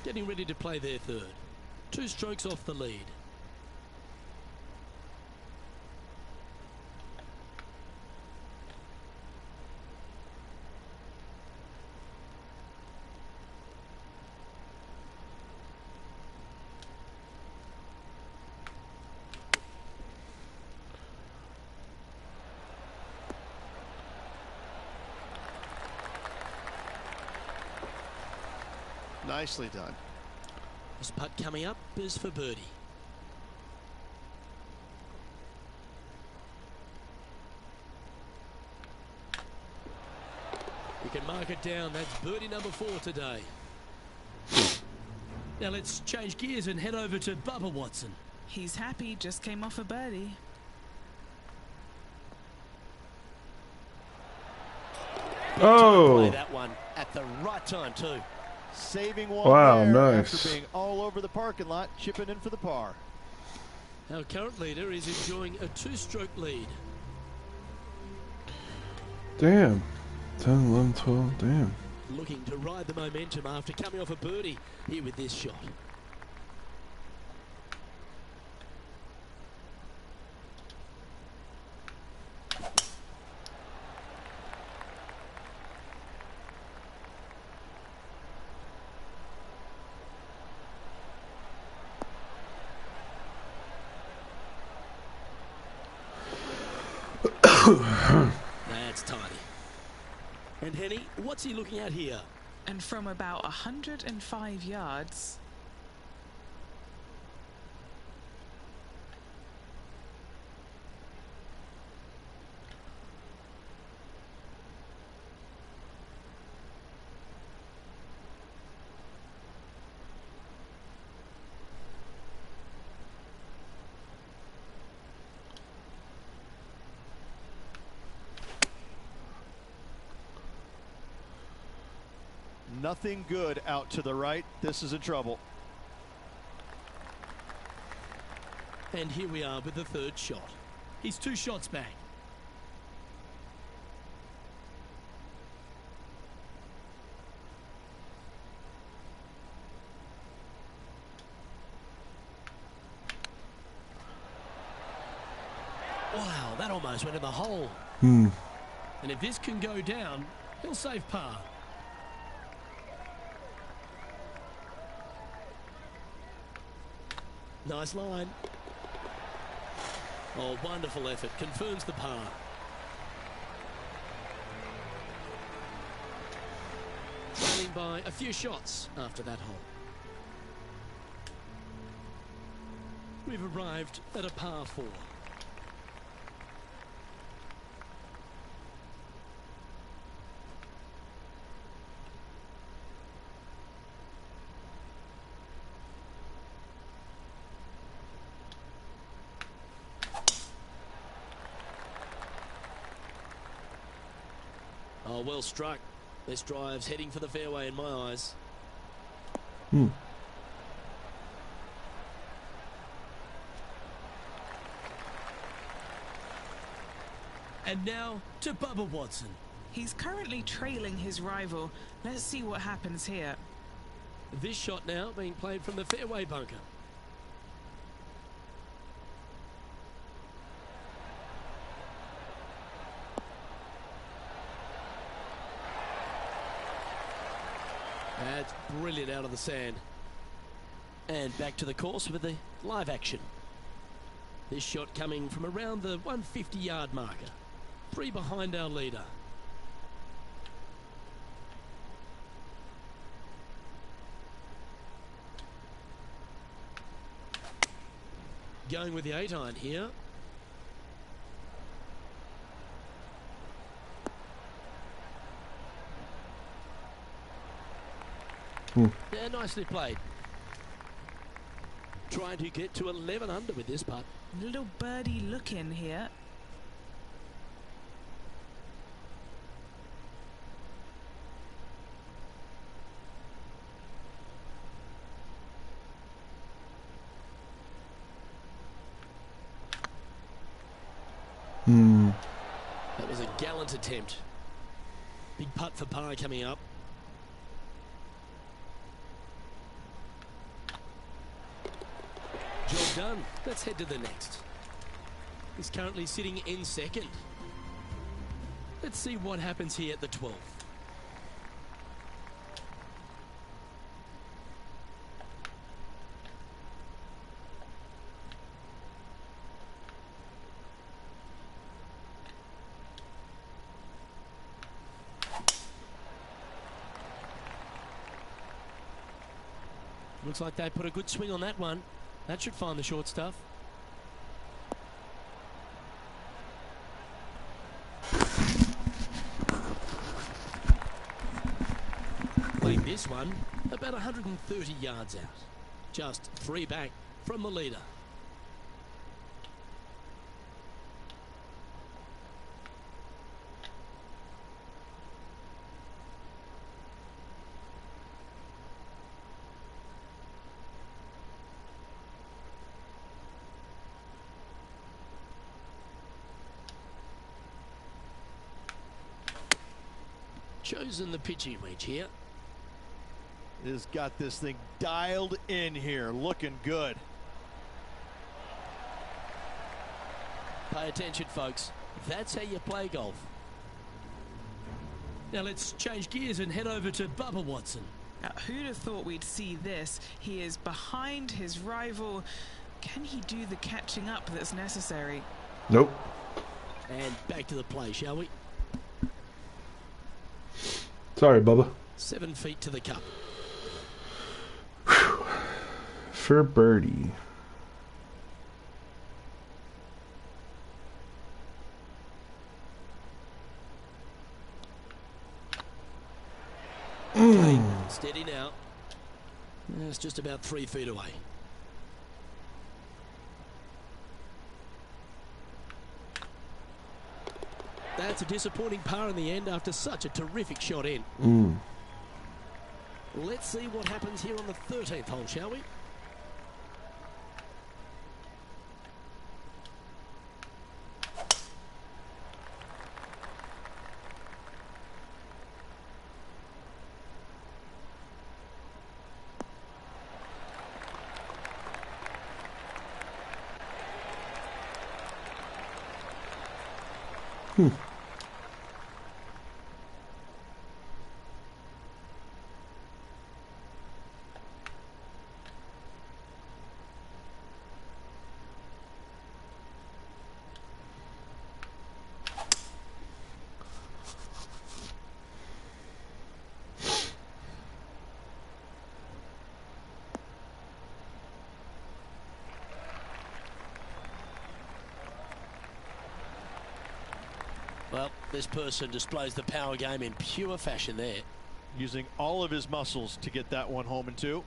Getting ready to play their third. 2 strokes off the lead. Nicely done. This putt coming up is for birdie. You can mark it down. That's birdie number 4 today. Now let's change gears and head over to Bubba Watson. He's happy, just came off a birdie. Oh. Play that one at the right time too. Saving one Wow, there nice. after being all over the parking lot, chipping in for the par. Our current leader is enjoying a 2-stroke lead. Damn. 10, 11, 12, damn. Looking to ride the momentum after coming off a birdie here with this shot. That's tidy. And Henny, what's he looking at here? And from about 105 yards. Nothing good out to the right. This is in trouble. And here we are with the third shot. He's 2 shots back. Wow, that almost went in the hole. And if this can go down, he'll save par. Nice line. Oh, wonderful effort. Confirms the par. Trailing by a few shots after that hole. We've arrived at a par 4. Oh, well struck. This drive's heading for the fairway in my eyes. And now to Bubba Watson. He's currently trailing his rival. Let's see what happens here. This shot now being played from the fairway bunker. That's brilliant out of the sand. And back to the course with the live action. This shot coming from around the 150-yard marker. 3 behind our leader. Going with the 8-iron here. Yeah, nicely played. Trying to get to 11 under with this putt. Little birdie look in here. That was a gallant attempt. Big putt for par coming up. Job done. Let's head to the next. He's currently sitting in second. Let's see what happens here at the 12th. Looks like they put a good swing on that one. That should find the short stuff. Playing this one about 130 yards out. Just 3 back from the leader. Chosen the pitching wedge here. Has got this thing dialed in here, looking good. Pay attention, folks. That's how you play golf. Now let's change gears and head over to Bubba Watson. Now, who'd have thought we'd see this? He is behind his rival. Can he do the catching up that's necessary? Nope. And back to the play, shall we? Sorry, Bubba. 7 feet to the cup. For birdie. Steady now. It's just about 3 feet away. That's a disappointing par in the end after such a terrific shot in. Let's see what happens here on the 13th hole, shall we? Well, this person displays the power game in pure fashion there. Using all of his muscles to get that one home in 2.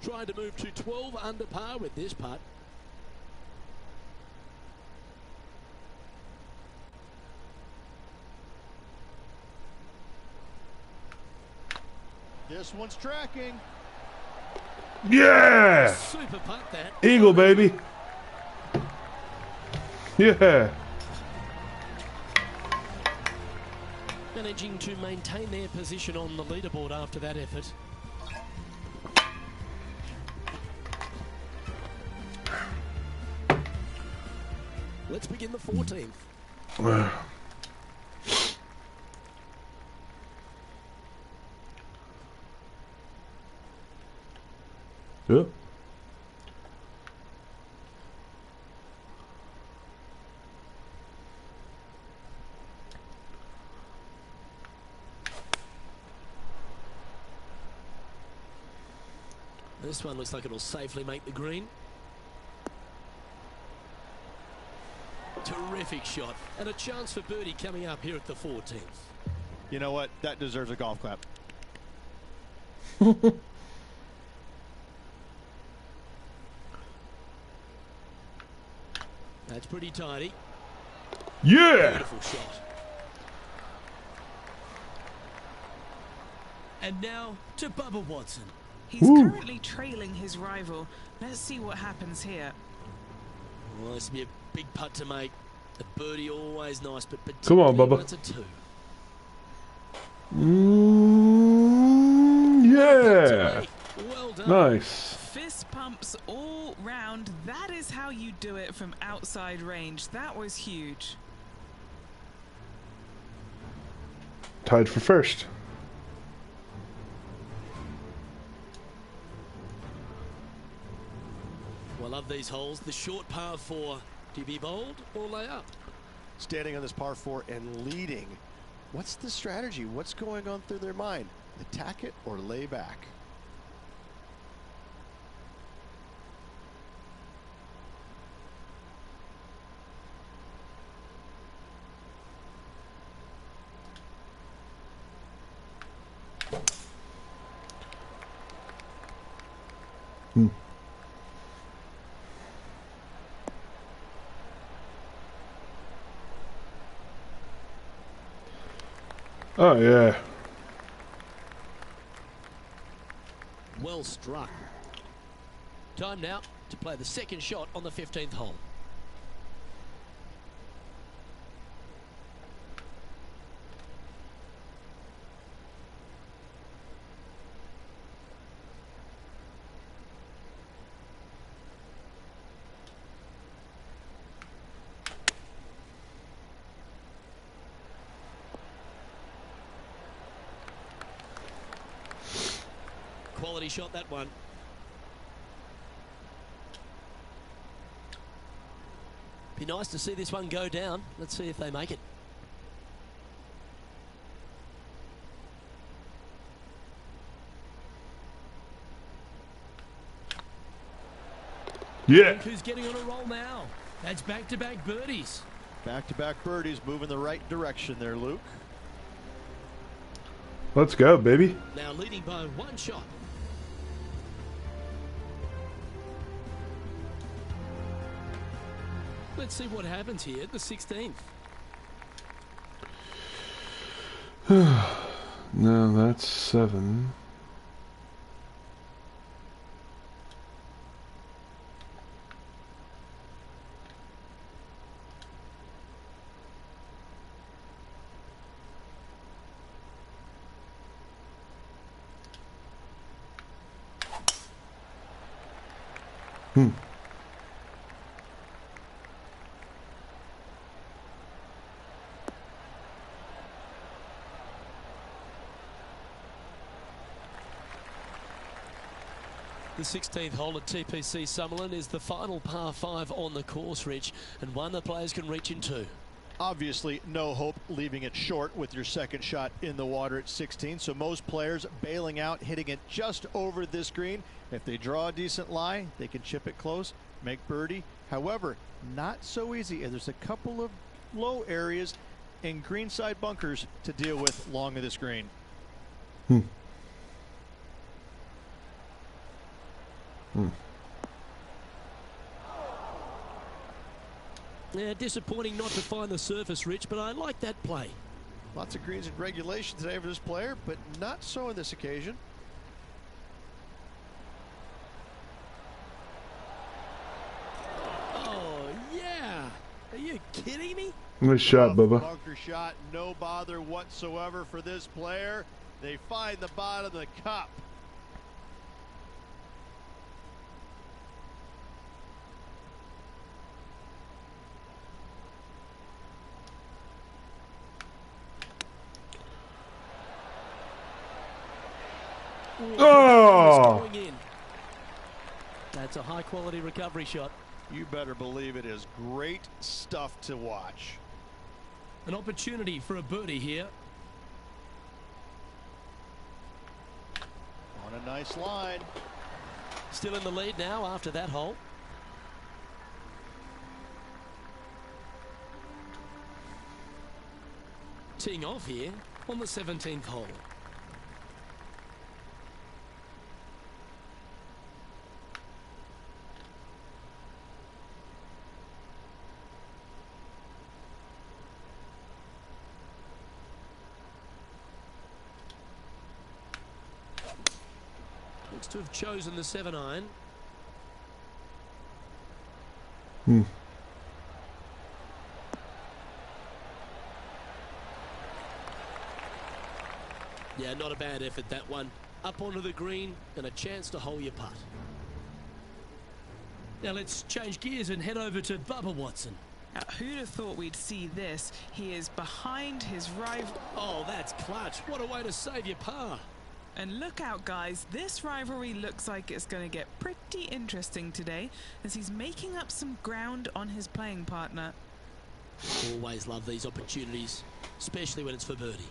Trying to move to 12 under par with this putt. This one's tracking. Yeah! Super putt that. Eagle, baby. Yeah. Managing to maintain their position on the leaderboard after that effort. Let's begin the 14th. Yeah. This one looks like it'll safely make the green. Terrific shot. And a chance for birdie coming up here at the 14th. You know what? That deserves a golf clap. That's pretty tidy. Yeah! Beautiful shot. And now to Bubba Watson. He's Woo. currently trailing his rival. Let's see what happens here. Well, this will be a big putt to make. The birdie always nice, but Come on, particularly Bubba. when it's a 2. Yeah! Well done. Nice. Fist pumps all round. That is how you do it from outside range. That was huge. Tied for first. Well, I love these holes. The short par 4. Do you be bold or lay up? Standing on this par 4 and leading. What's the strategy? What's going on through their mind? Attack it or lay back? Oh, yeah. Well struck. Time now to play the second shot on the 15th hole. Quality shot, that one. Be nice to see this one go down. Let's see if they make it. Yeah. Look who's getting on a roll now. That's back-to-back birdies. Back-to-back birdies, moving the right direction there, Luke. Let's go, baby. Now leading by one shot. Let's see what happens here at the 16th. No, that's 7. The 16th hole at TPC Summerlin is the final par 5 on the course, Rich, and one the players can reach into. Obviously, no hope leaving it short with your second shot in the water at 16. So most players bailing out, hitting it just over this green. If they draw a decent lie, they can chip it close, make birdie. However, not so easy. And there's a couple of low areas and greenside bunkers to deal with along of this green. Yeah, disappointing not to find the surface, Rich, but I like that play. Lots of greens in regulation today for this player, but not so on this occasion. Oh, yeah. Are you kidding me? Nice shot, Bubba. Bunker shot, no bother whatsoever for this player. They find the bottom of the cup. Oh! Going in. That's a high-quality recovery shot. You better believe it is great stuff to watch. An opportunity for a birdie here. On a nice line. Still in the lead now after that hole. Teeing off here on the 17th hole. Looks to have chosen the 7-iron. Yeah, not a bad effort, that one. Up onto the green and a chance to hole your putt. Now let's change gears and head over to Bubba Watson. Now, who'd have thought we'd see this? He is behind his rival. Oh, that's clutch. What a way to save your par. And look out, guys. This rivalry looks like it's going to get pretty interesting today as he's making up some ground on his playing partner. Always love these opportunities, especially when it's for birdie.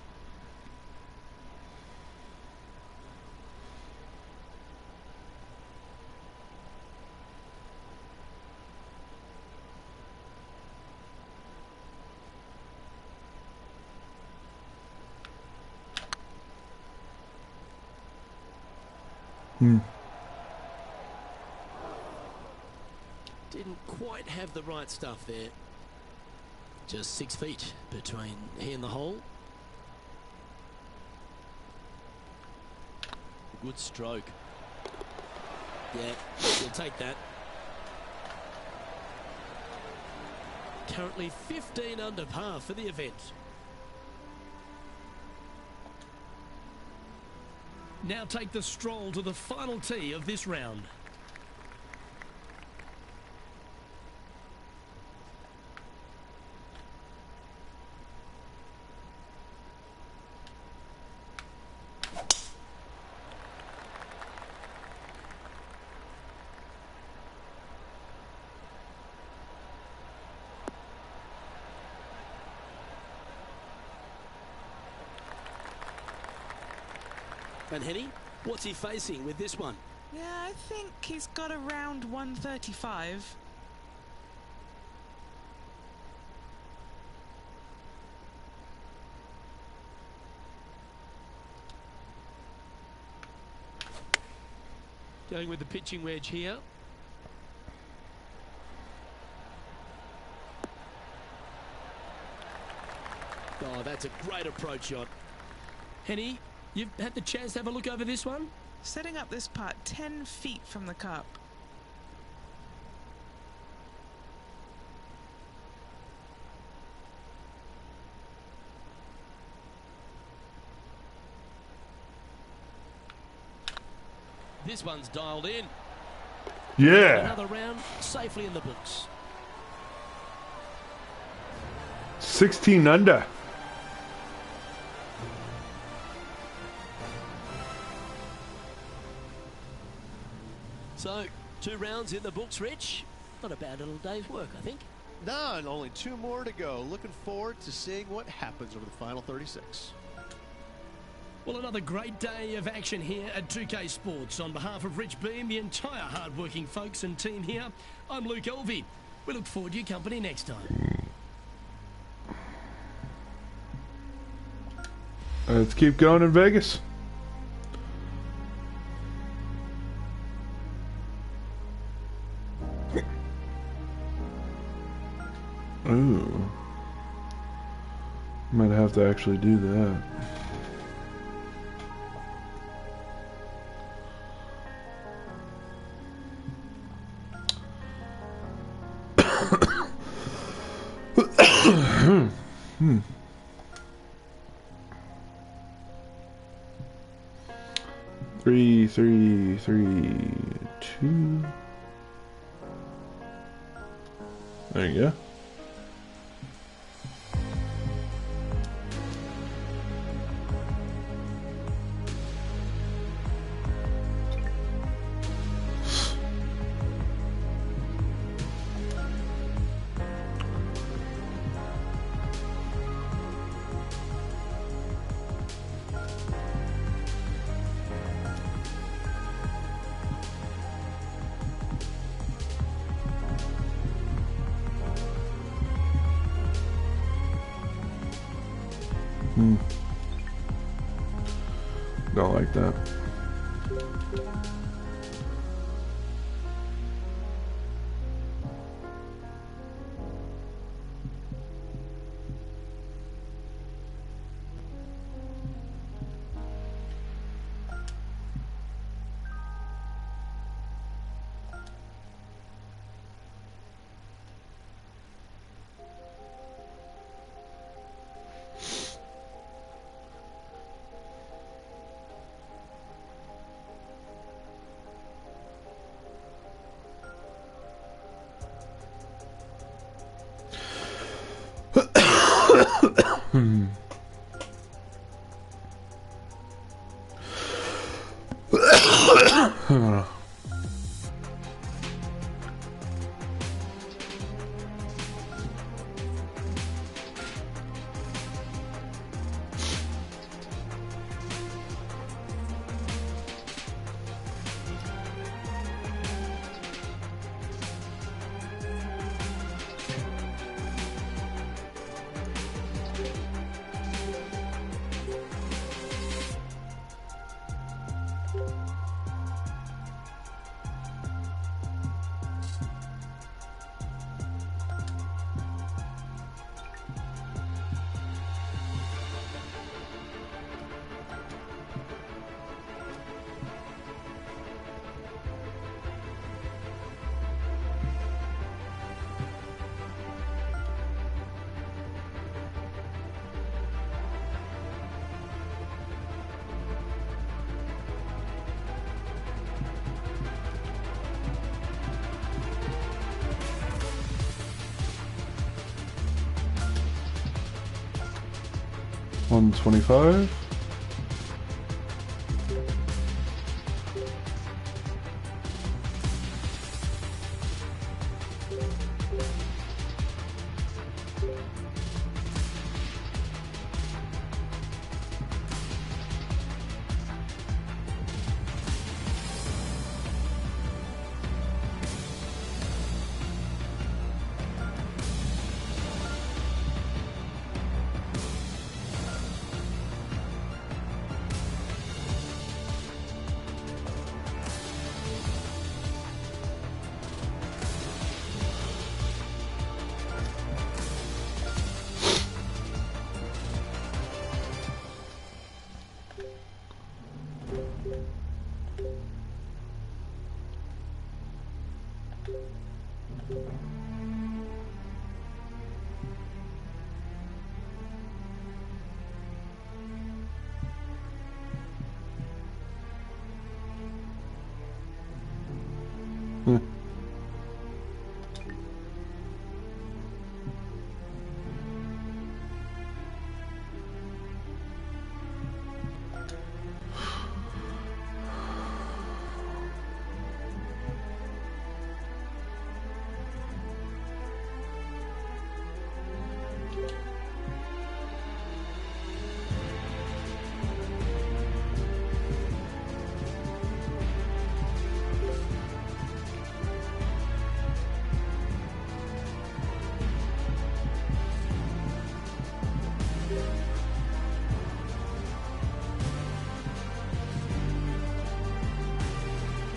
Didn't quite have the right stuff there. Just 6 feet between he and the hole. Good stroke. Yeah, he'll take that. Currently 15 under par for the event. Now take the stroll to the final tee of this round. And Henny, what's he facing with this one? Yeah, I think he's got around 135. Going with the pitching wedge here. Oh, that's a great approach shot. Henny, you've had the chance to have a look over this one? Setting up this putt 10 feet from the cup. This one's dialed in. Yeah. Another round safely in the books. 16 under. So, 2 rounds in the books, Rich. Not a bad little day's work, I think. No, and only 2 more to go. Looking forward to seeing what happens over the final 36. Well, another great day of action here at 2K Sports. On behalf of Rich Beam, the entire hard-working folks and team here, I'm Luke Elvey. We look forward to your company next time. Let's keep going in Vegas. Ooh. Might have to actually do that. Three, 2. There you go. Don't like that. $125. Hmm.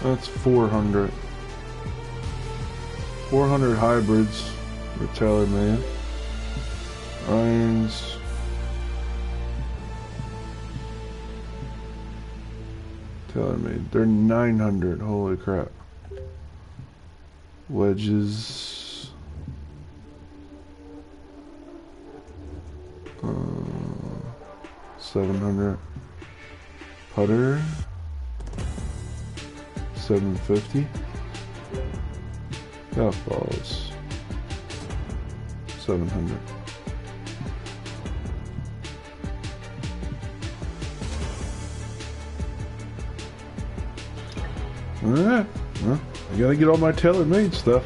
That's 400. 400 hybrids for TaylorMade. Irons. TaylorMade. They're 900. Holy crap. Wedges. 700. Putter. 750. Golf balls. 700. Alright. Well, I gotta get all my TaylorMade stuff.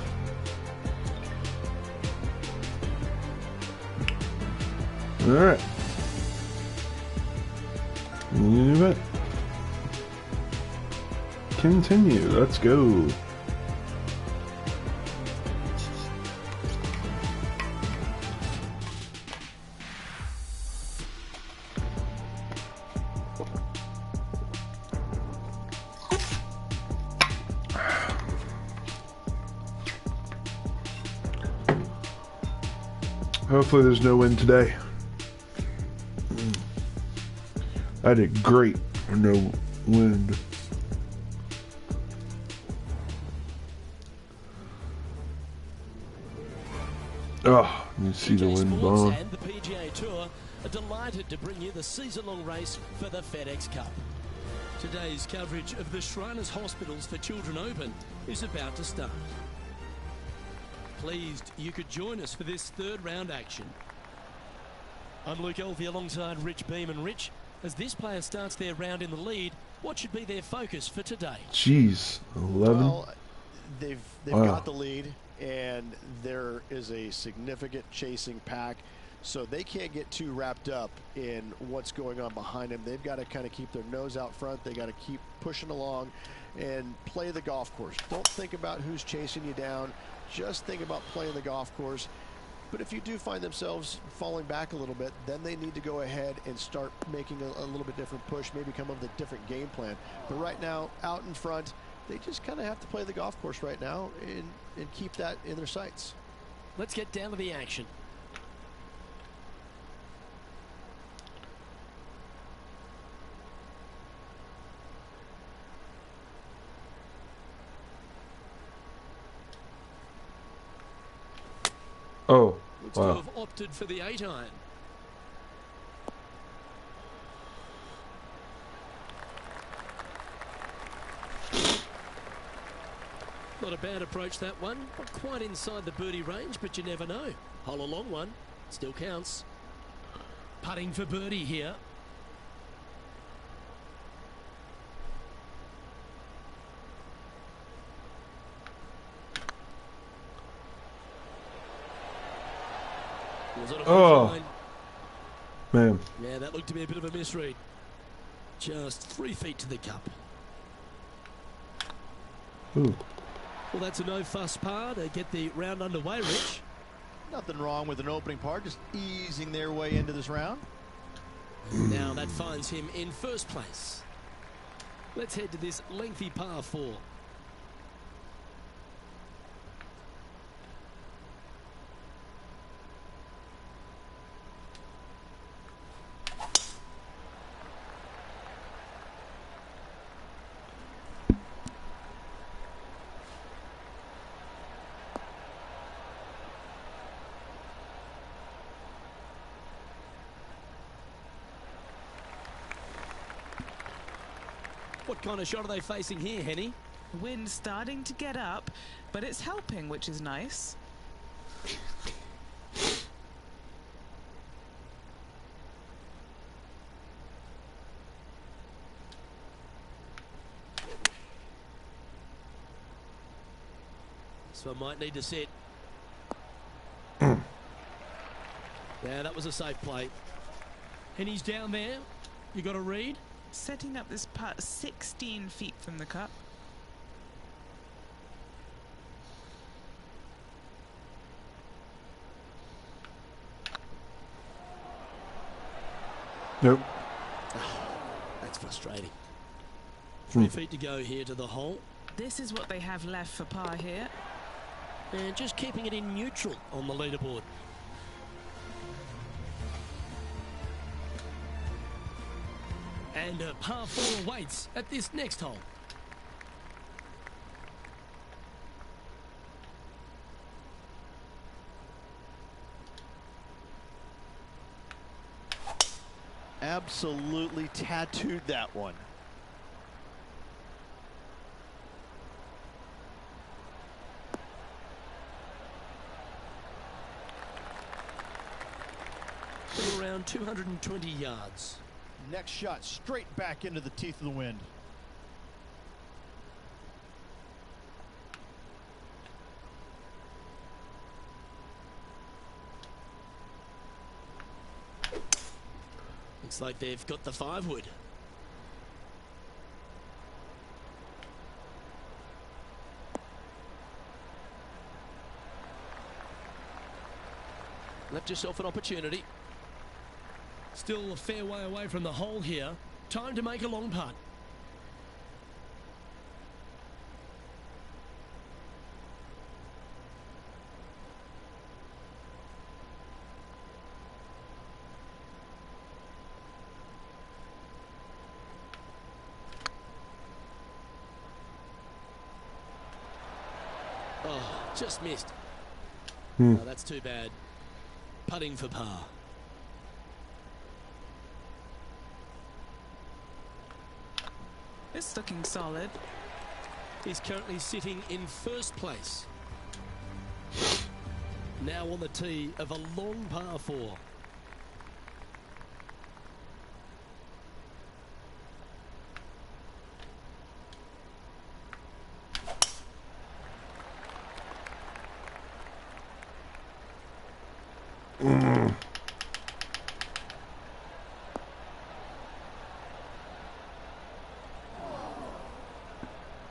Alright. New it. Continue. Let's go. Hopefully there's no wind today. I did great with no wind. Oh, you see the wind blowing. And the PGA Tour are delighted to bring you the season-long race for the FedEx Cup. Today's coverage of the Shriners Hospitals for Children Open is about to start. Pleased you could join us for this third round action. I'm Luke Elvey alongside Rich Beam. And Rich, as this player starts their round in the lead, what should be their focus for today? Jeez, 11. Well, they've got the lead, and there is a significant chasing pack, so they can't get too wrapped up in what's going on behind them. They've got to kind of keep their nose out front. They got to keep pushing along and play the golf course. Don't think about who's chasing you down. Just think about playing the golf course. But if you do find themselves falling back a little bit, then they need to go ahead and start making a little bit different push, maybe come up with a different game plan. But right now, out in front, they just kind of have to play the golf course right now and keep that in their sights. Let's get down to the action. Oh, looks to have opted for the 8-iron. Not a bad approach, that one. Not quite inside the birdie range, but you never know. Hole a long one. Still counts. Putting for birdie here. Was it a line? Man. Yeah, that looked to be a bit of a misread. Just 3 feet to the cup. Ooh. Well, that's a no-fuss par to get the round underway, Rich. Nothing wrong with an opening part, just easing their way into this round. Now that finds him in first place. Let's head to this lengthy par 4. What kind of shot are they facing here, Henny? Wind starting to get up, but it's helping, which is nice. So I might need to set. Yeah, that was a safe play. Henny's down there. You got a read? Setting up this putt 16 feet from the cup. Nope. That's frustrating. 3 feet to go here to the hole. This is what they have left for par here. And just keeping it in neutral on the leaderboard. And a par 4 awaits at this next hole. Absolutely tattooed that one. Around 220 yards. Next shot straight back into the teeth of the wind. Looks like they've got the 5-wood. Left yourself an opportunity. Still a fair way away from the hole here. Time to make a long putt. Oh, just missed. Oh, that's too bad. Putting for par. It's looking solid. He's currently sitting in first place. Now on the tee of a long par 4.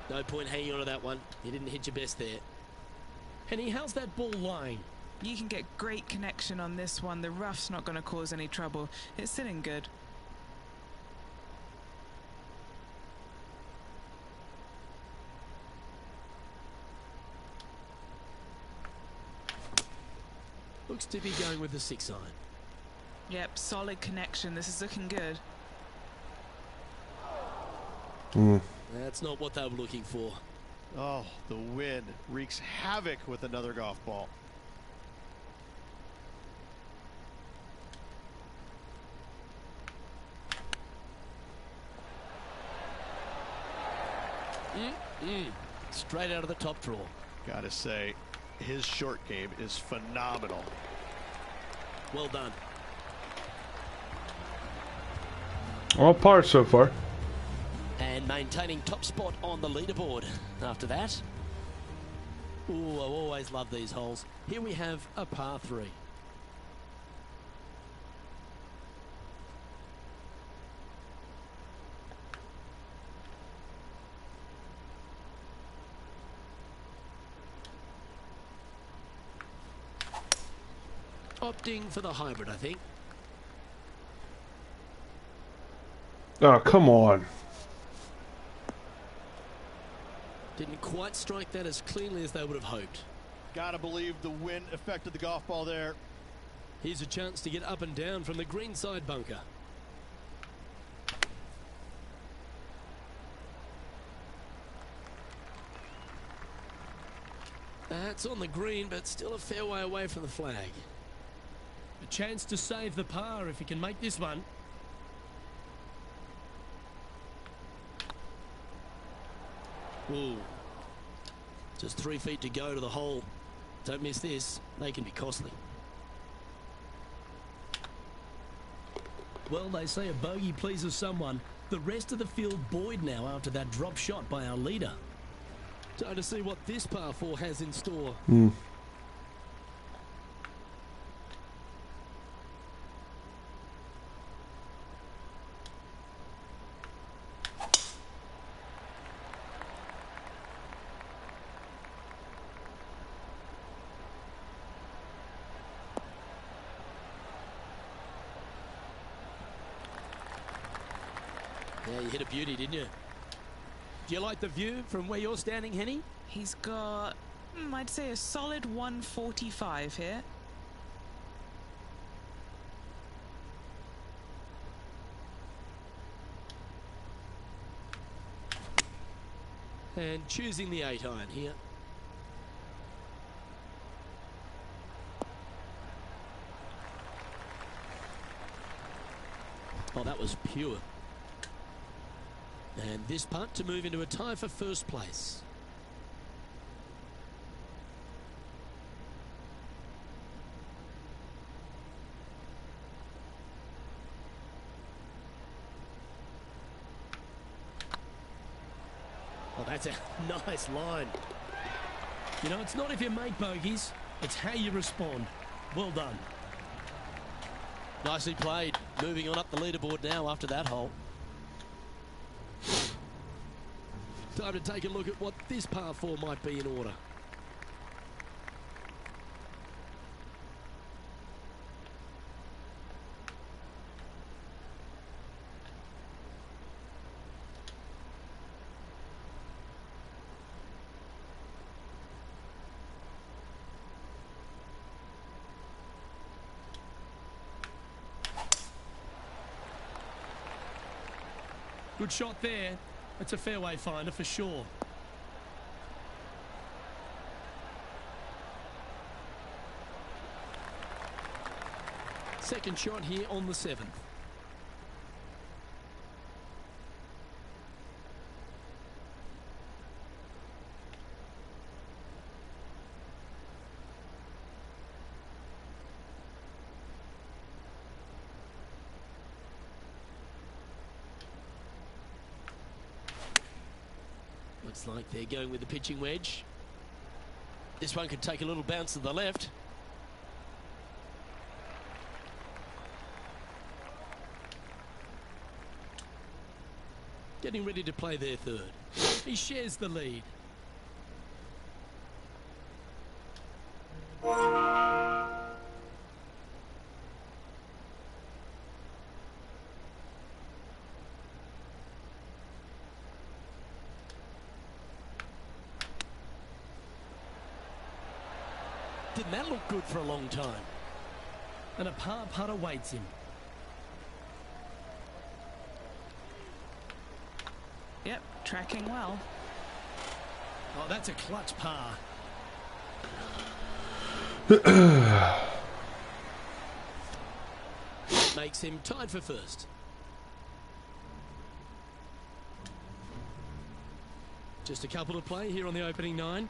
No point hanging on to that one. You didn't hit your best there. Henny, how's that ball lying? You can get great connection on this one. The rough's not going to cause any trouble. It's sitting good. Looks to be going with the 6 iron. Yep, solid connection. This is looking good. That's not what they were looking for. Oh, the wind wreaks havoc with another golf ball. Straight out of the top draw. Gotta say, his short game is phenomenal. Well done. All par so far. And maintaining top spot on the leaderboard after that. Ooh, I always love these holes. Here we have a par 3. Opting for the hybrid, I think. Oh, come on. Didn't quite strike that as cleanly as they would have hoped. Gotta believe the wind affected the golf ball there. Here's a chance to get up and down from the greenside bunker. That's on the green, but still a fair way away from the flag. A chance to save the par if he can make this one. Ooh. Just 3 feet to go to the hole. Don't miss this. They can be costly. Well, they say a bogey pleases someone. The rest of the field buoyed now after that drop shot by our leader. Time to see what this par 4 has in store. Yeah, you hit a beauty, didn't you? Do you like the view from where you're standing, Henny? He's got, I'd say, a solid 145 here. And choosing the 8-iron here. Oh, that was pure. And this putt to move into a tie for first place. Oh, that's a nice line. You know, it's not if you make bogeys, it's how you respond. Well done. Nicely played. Moving on up the leaderboard now after that hole. Time to take a look at what this par 4 might be in order. Good shot there. It's a fairway finder for sure. Second shot here on the 7th. Looks like they're going with the pitching wedge. This one could take a little bounce to the left. Getting ready to play their third. He shares the lead. Didn't that look good for a long time? And a par putt awaits him. Yep, tracking well. Oh, that's a clutch par. Makes him tied for first. Just a couple to play here on the opening 9.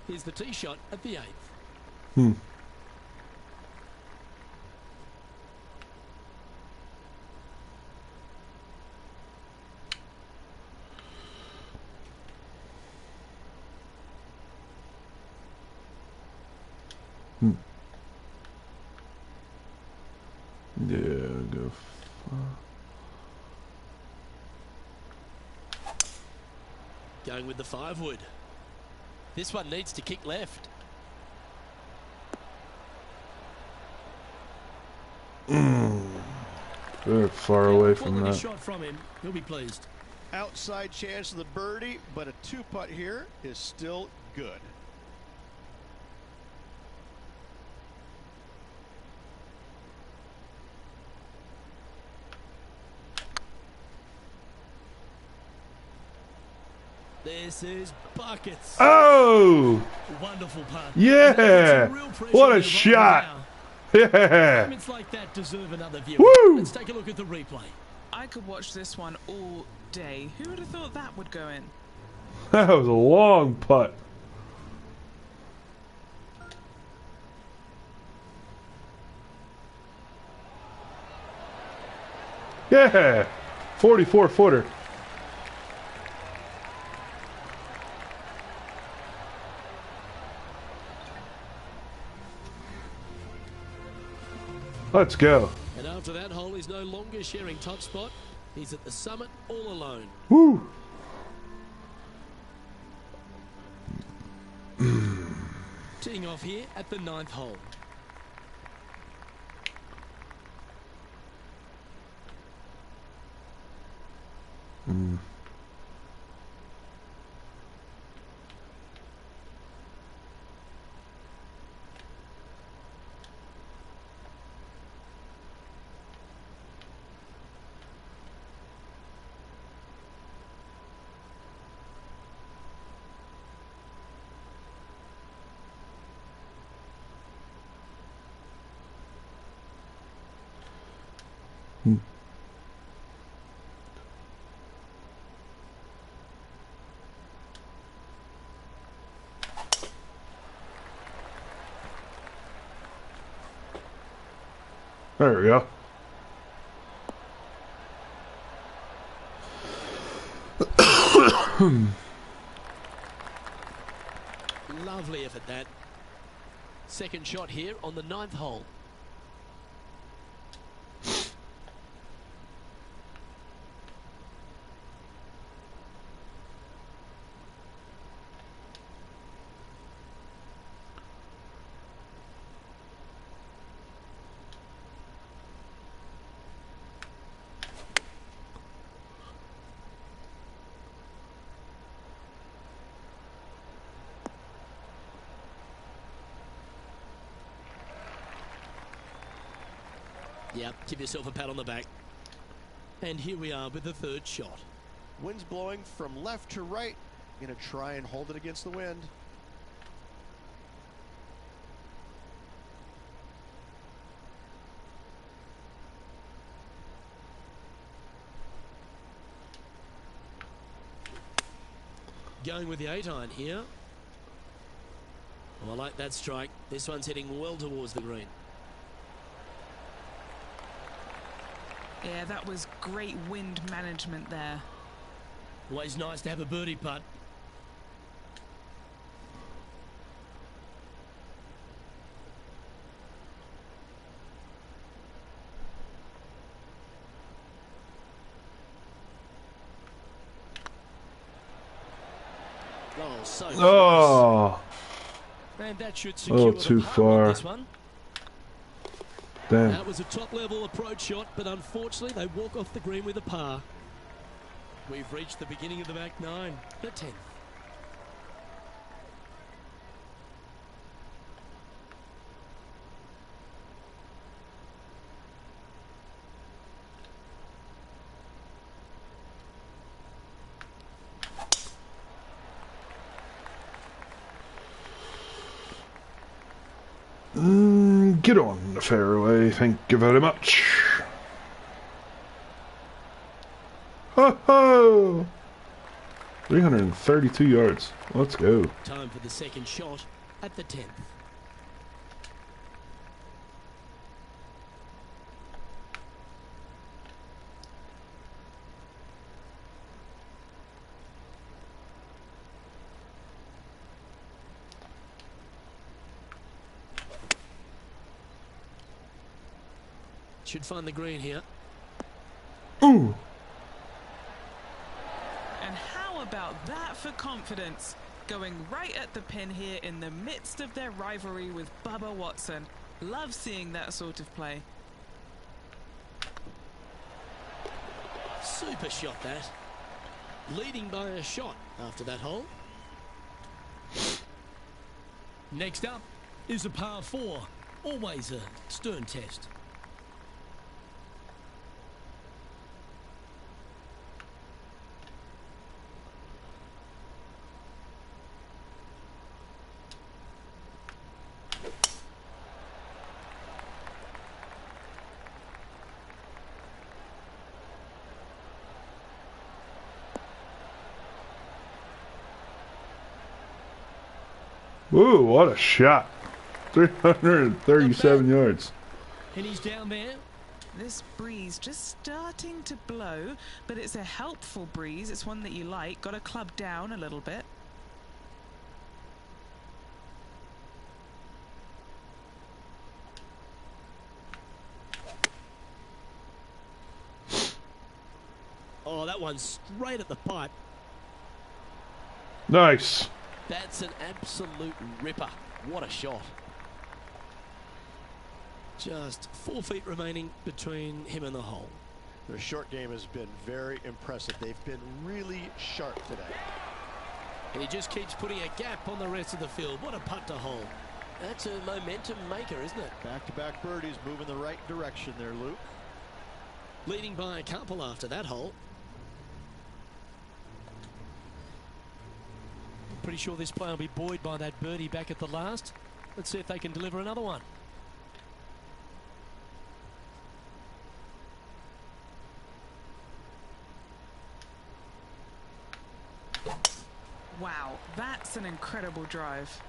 Here's the tee shot at the 8th. Yeah, go. Going with the 5-wood. This one needs to kick left. Very far away from that. Shot from him. He'll be pleased. Outside chance of the birdie, but a 2-putt here is still good. This is buckets. Oh! Wonderful putt. Yeah! What a shot! Yeah! Moments like that deserve another view. Woo! Let's take a look at the replay. I could watch this one all day. Who would have thought that would go in? That was a long putt. Yeah, 44-footer. Let's go. And after that hole, he's no longer sharing top spot. He's at the summit all alone. Woo. Teeing off here at the 9th hole. There we go. Lovely effort that. Second shot here on the 9th hole. Yep, give yourself a pat on the back. And here we are with the third shot. Wind's blowing from left to right. Gonna try and hold it against the wind. Going with the 8-iron here. Oh, I like that strike. This one's heading well towards the green. Yeah, that was great wind management there. Always nice to have a birdie putt. Oh, so close. Oh, And that should a secure little the too putt on far. this one. Damn. That was a top-level approach shot, but unfortunately they walk off the green with a par. We've reached the beginning of the back nine, the 10th. Get on the fairway, thank you very much. Ho ho! 332 yards. Let's go. Time for the second shot at the 10th. Should find the green here. Ooh. And how about that for confidence? Going right at the pin here in the midst of their rivalry with Bubba Watson. Love seeing that sort of play. Super shot that. Leading by a shot after that hole. Next up is a par 4. Always a stern test. Ooh, what a shot. 337 yards. And he's down there. This breeze just starting to blow, but it's a helpful breeze. It's one that you like. Got to club down a little bit. Oh, that one's straight at the pipe. Nice. That's an absolute ripper. What a shot. Just 4 feet remaining between him and the hole. Their short game has been very impressive. They've been really sharp today. And he just keeps putting a gap on the rest of the field. What a putt to hole. That's a momentum maker, isn't it? Back-to-back birdies, moving the right direction there, Luke. Leading by a couple after that hole. Pretty sure this player will be buoyed by that birdie back at the last. Let's see if they can deliver another one. Wow, that's an incredible drive.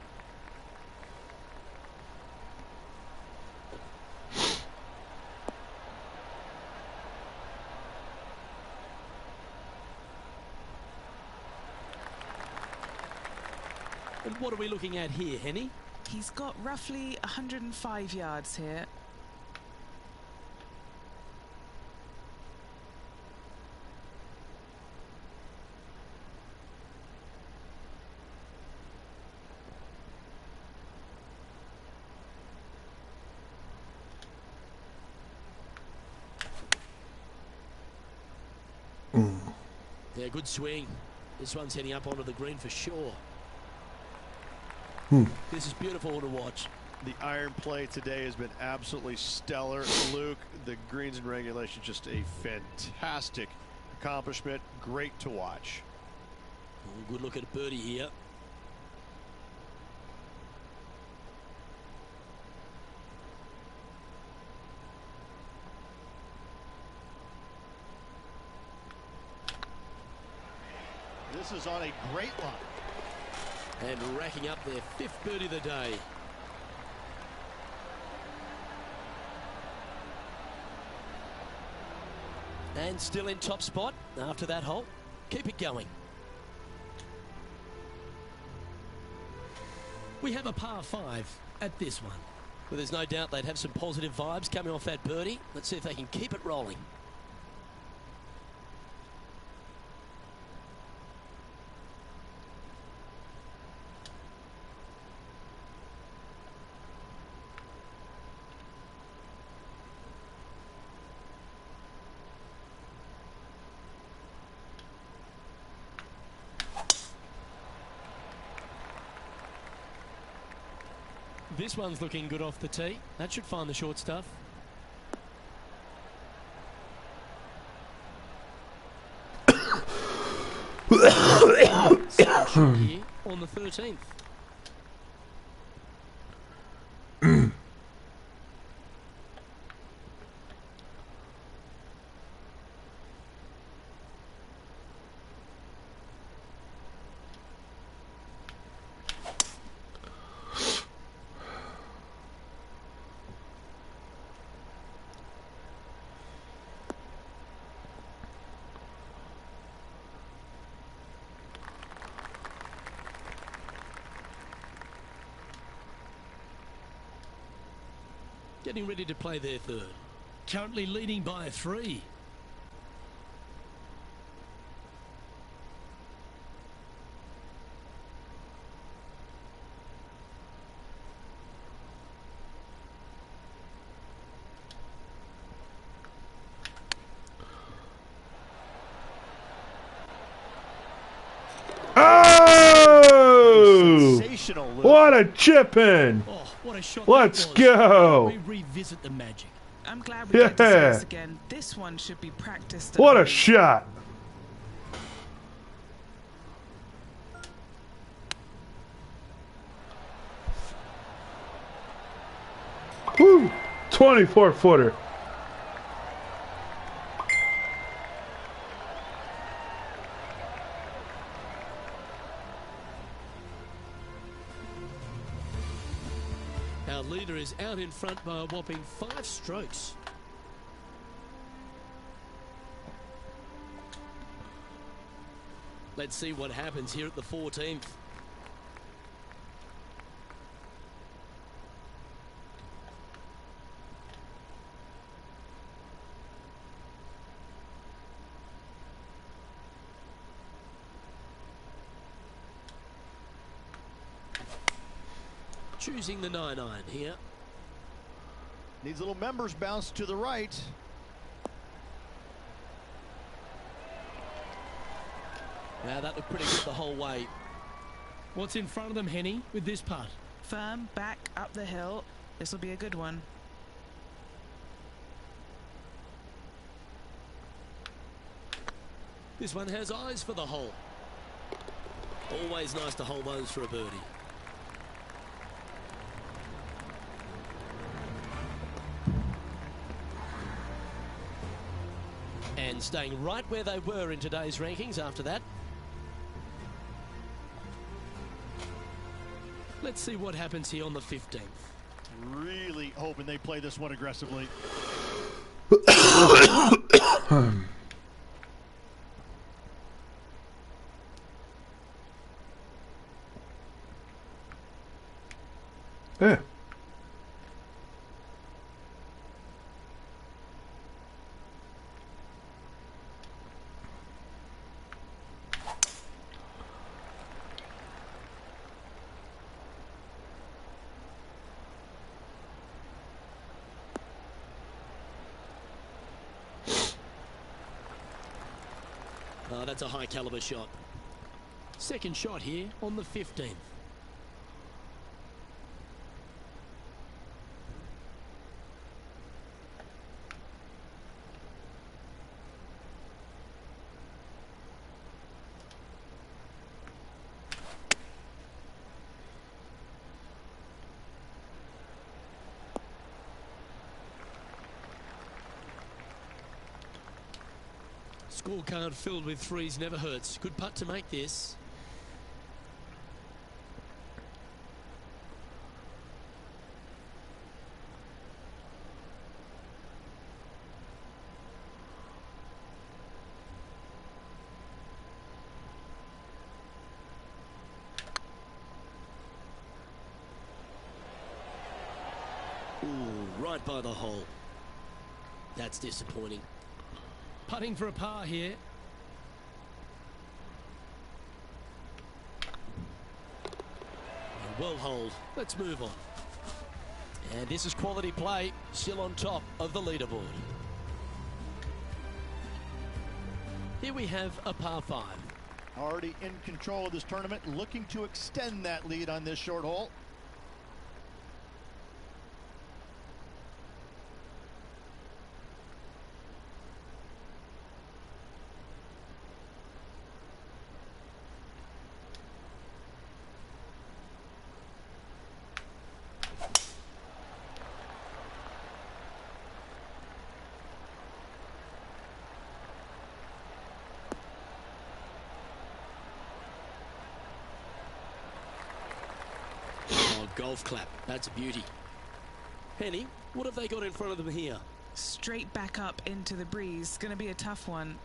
And what are we looking at here, Henny? He's got roughly 105 yards here. Yeah, good swing. This one's heading up onto the green for sure. This is beautiful to watch. The iron play today has been absolutely stellar. Luke, the greens and regulation, just a fantastic accomplishment. Great to watch. Oh, good look at birdie here. This is on a great line. And racking up their 5th birdie of the day. And still in top spot after that hole. Keep it going. We have a par 5 at this one. Well, there's no doubt they'd have some positive vibes coming off that birdie. Let's see if they can keep it rolling. This one's looking good off the tee. That should find the short stuff. Here on the 13th. Getting ready to play their 3rd. Currently leading by 3. Oh! Sensational, Luke. What a chip in! Oh, what a shot. Let's that was. go! We revisit the magic. I'm glad we get to see Yeah. this again. This one should be practiced. at What a home. shot! Woo! 24-footer. Our leader is out in front by a whopping 5 strokes. Let's see what happens here at the 14th. Choosing the 9-iron here. Needs a little members bounce to the right. Now that looked pretty good the whole way. What's in front of them, Henny, with this putt? Firm, back, up the hill. This will be a good one. This one has eyes for the hole. Always nice to hold those for a birdie. And staying right where they were in today's rankings after that. Let's see what happens here on the 15th. Really hoping they play this one aggressively. Yeah. Oh, that's a high caliber shot. Second shot here on the 15th. Scorecard filled with threes never hurts. Good putt to make this. Ooh, right by the hole. That's disappointing. Putting for a par here. And well hold. Let's move on. And this is quality play. Still on top of the leaderboard. Here we have a par 5. Already in control of this tournament, looking to extend that lead on this short hole. Golf clap. That's a beauty. Penny, what have they got in front of them here? Straight back up into the breeze. Going to be a tough one.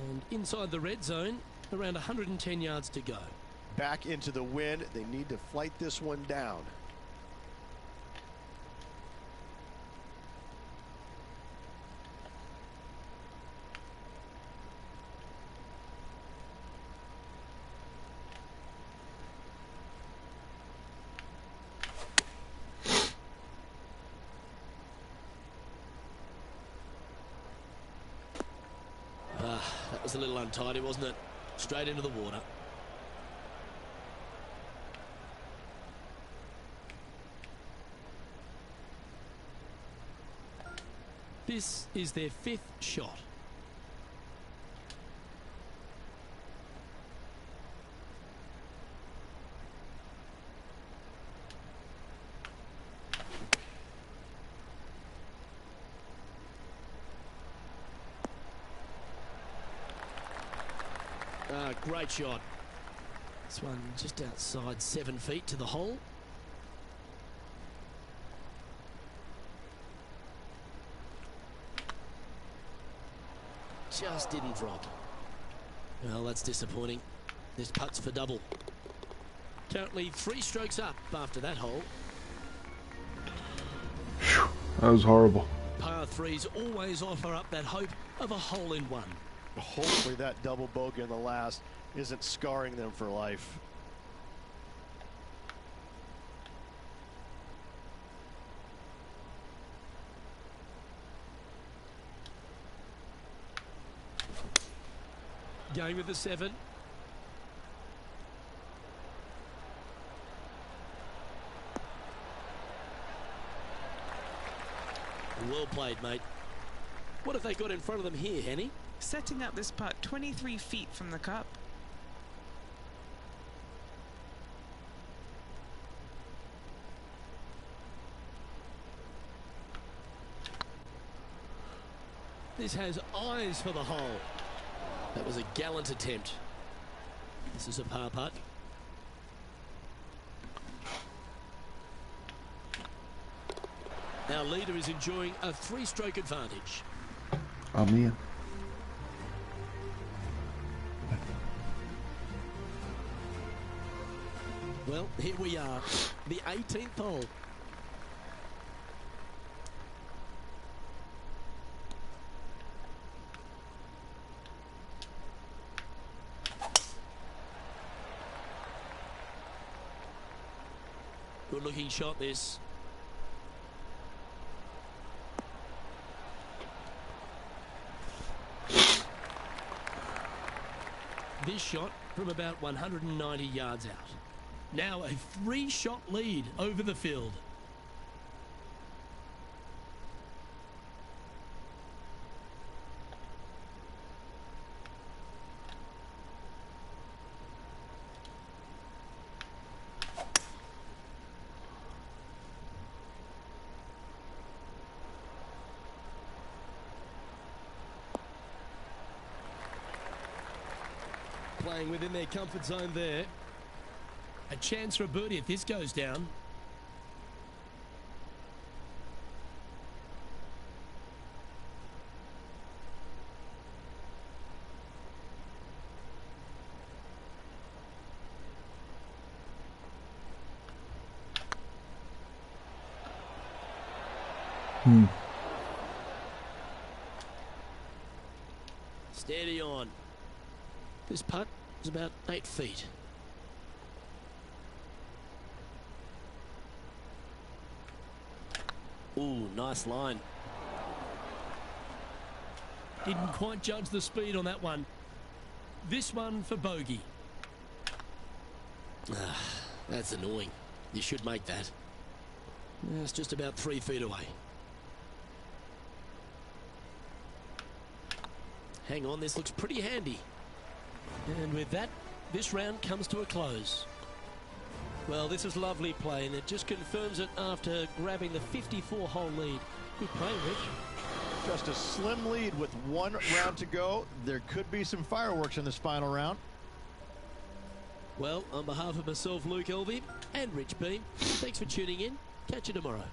And inside the red zone, around 110 yards to go. Back into the wind. They need to flight this one down. was a little untidy, wasn't it? Straight into the water. This is their 5th shot. Great shot. This one just outside 7 feet to the hole. Just didn't drop. Well, that's disappointing. This putt's for double. Currently 3 strokes up after that hole. That was horrible. Par 3s always offer up that hope of a hole-in-one. Hopefully that double bogey in the last isn't scarring them for life. Going with the 7. Well played, mate. What have they got in front of them here, Henny? Setting up this putt 23 feet from the cup. This has eyes for the hole. That was a gallant attempt. This is a par putt. Our leader is enjoying a 3-stroke advantage. I'm in. Well, here we are, the 18th hole. Good looking shot, this. This shot from about 190 yards out. Now a 3-shot lead over the field. Playing within their comfort zone there. A chance for a birdie if this goes down. Steady on. This putt is about 8 feet. Ooh, nice line. Didn't quite judge the speed on that one. This one for bogey. That's annoying. You should make that. It's just about 3 feet away. Hang on, this looks pretty handy. And with that, this round comes to a close. Well, this is lovely play, and it just confirms it after grabbing the 54-hole lead. Good play, Rich. Just a slim lead with 1 round to go. There could be some fireworks in this final round. Well, on behalf of myself, Luke Elvey, and Rich Beam, thanks for tuning in. Catch you tomorrow.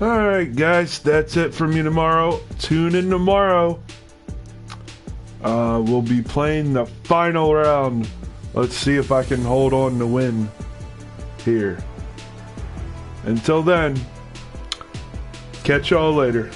Alright guys, that's it for me tomorrow. Tune in tomorrow. We'll be playing the final round. Let's see if I can hold on to win here. Until then, catch y'all later.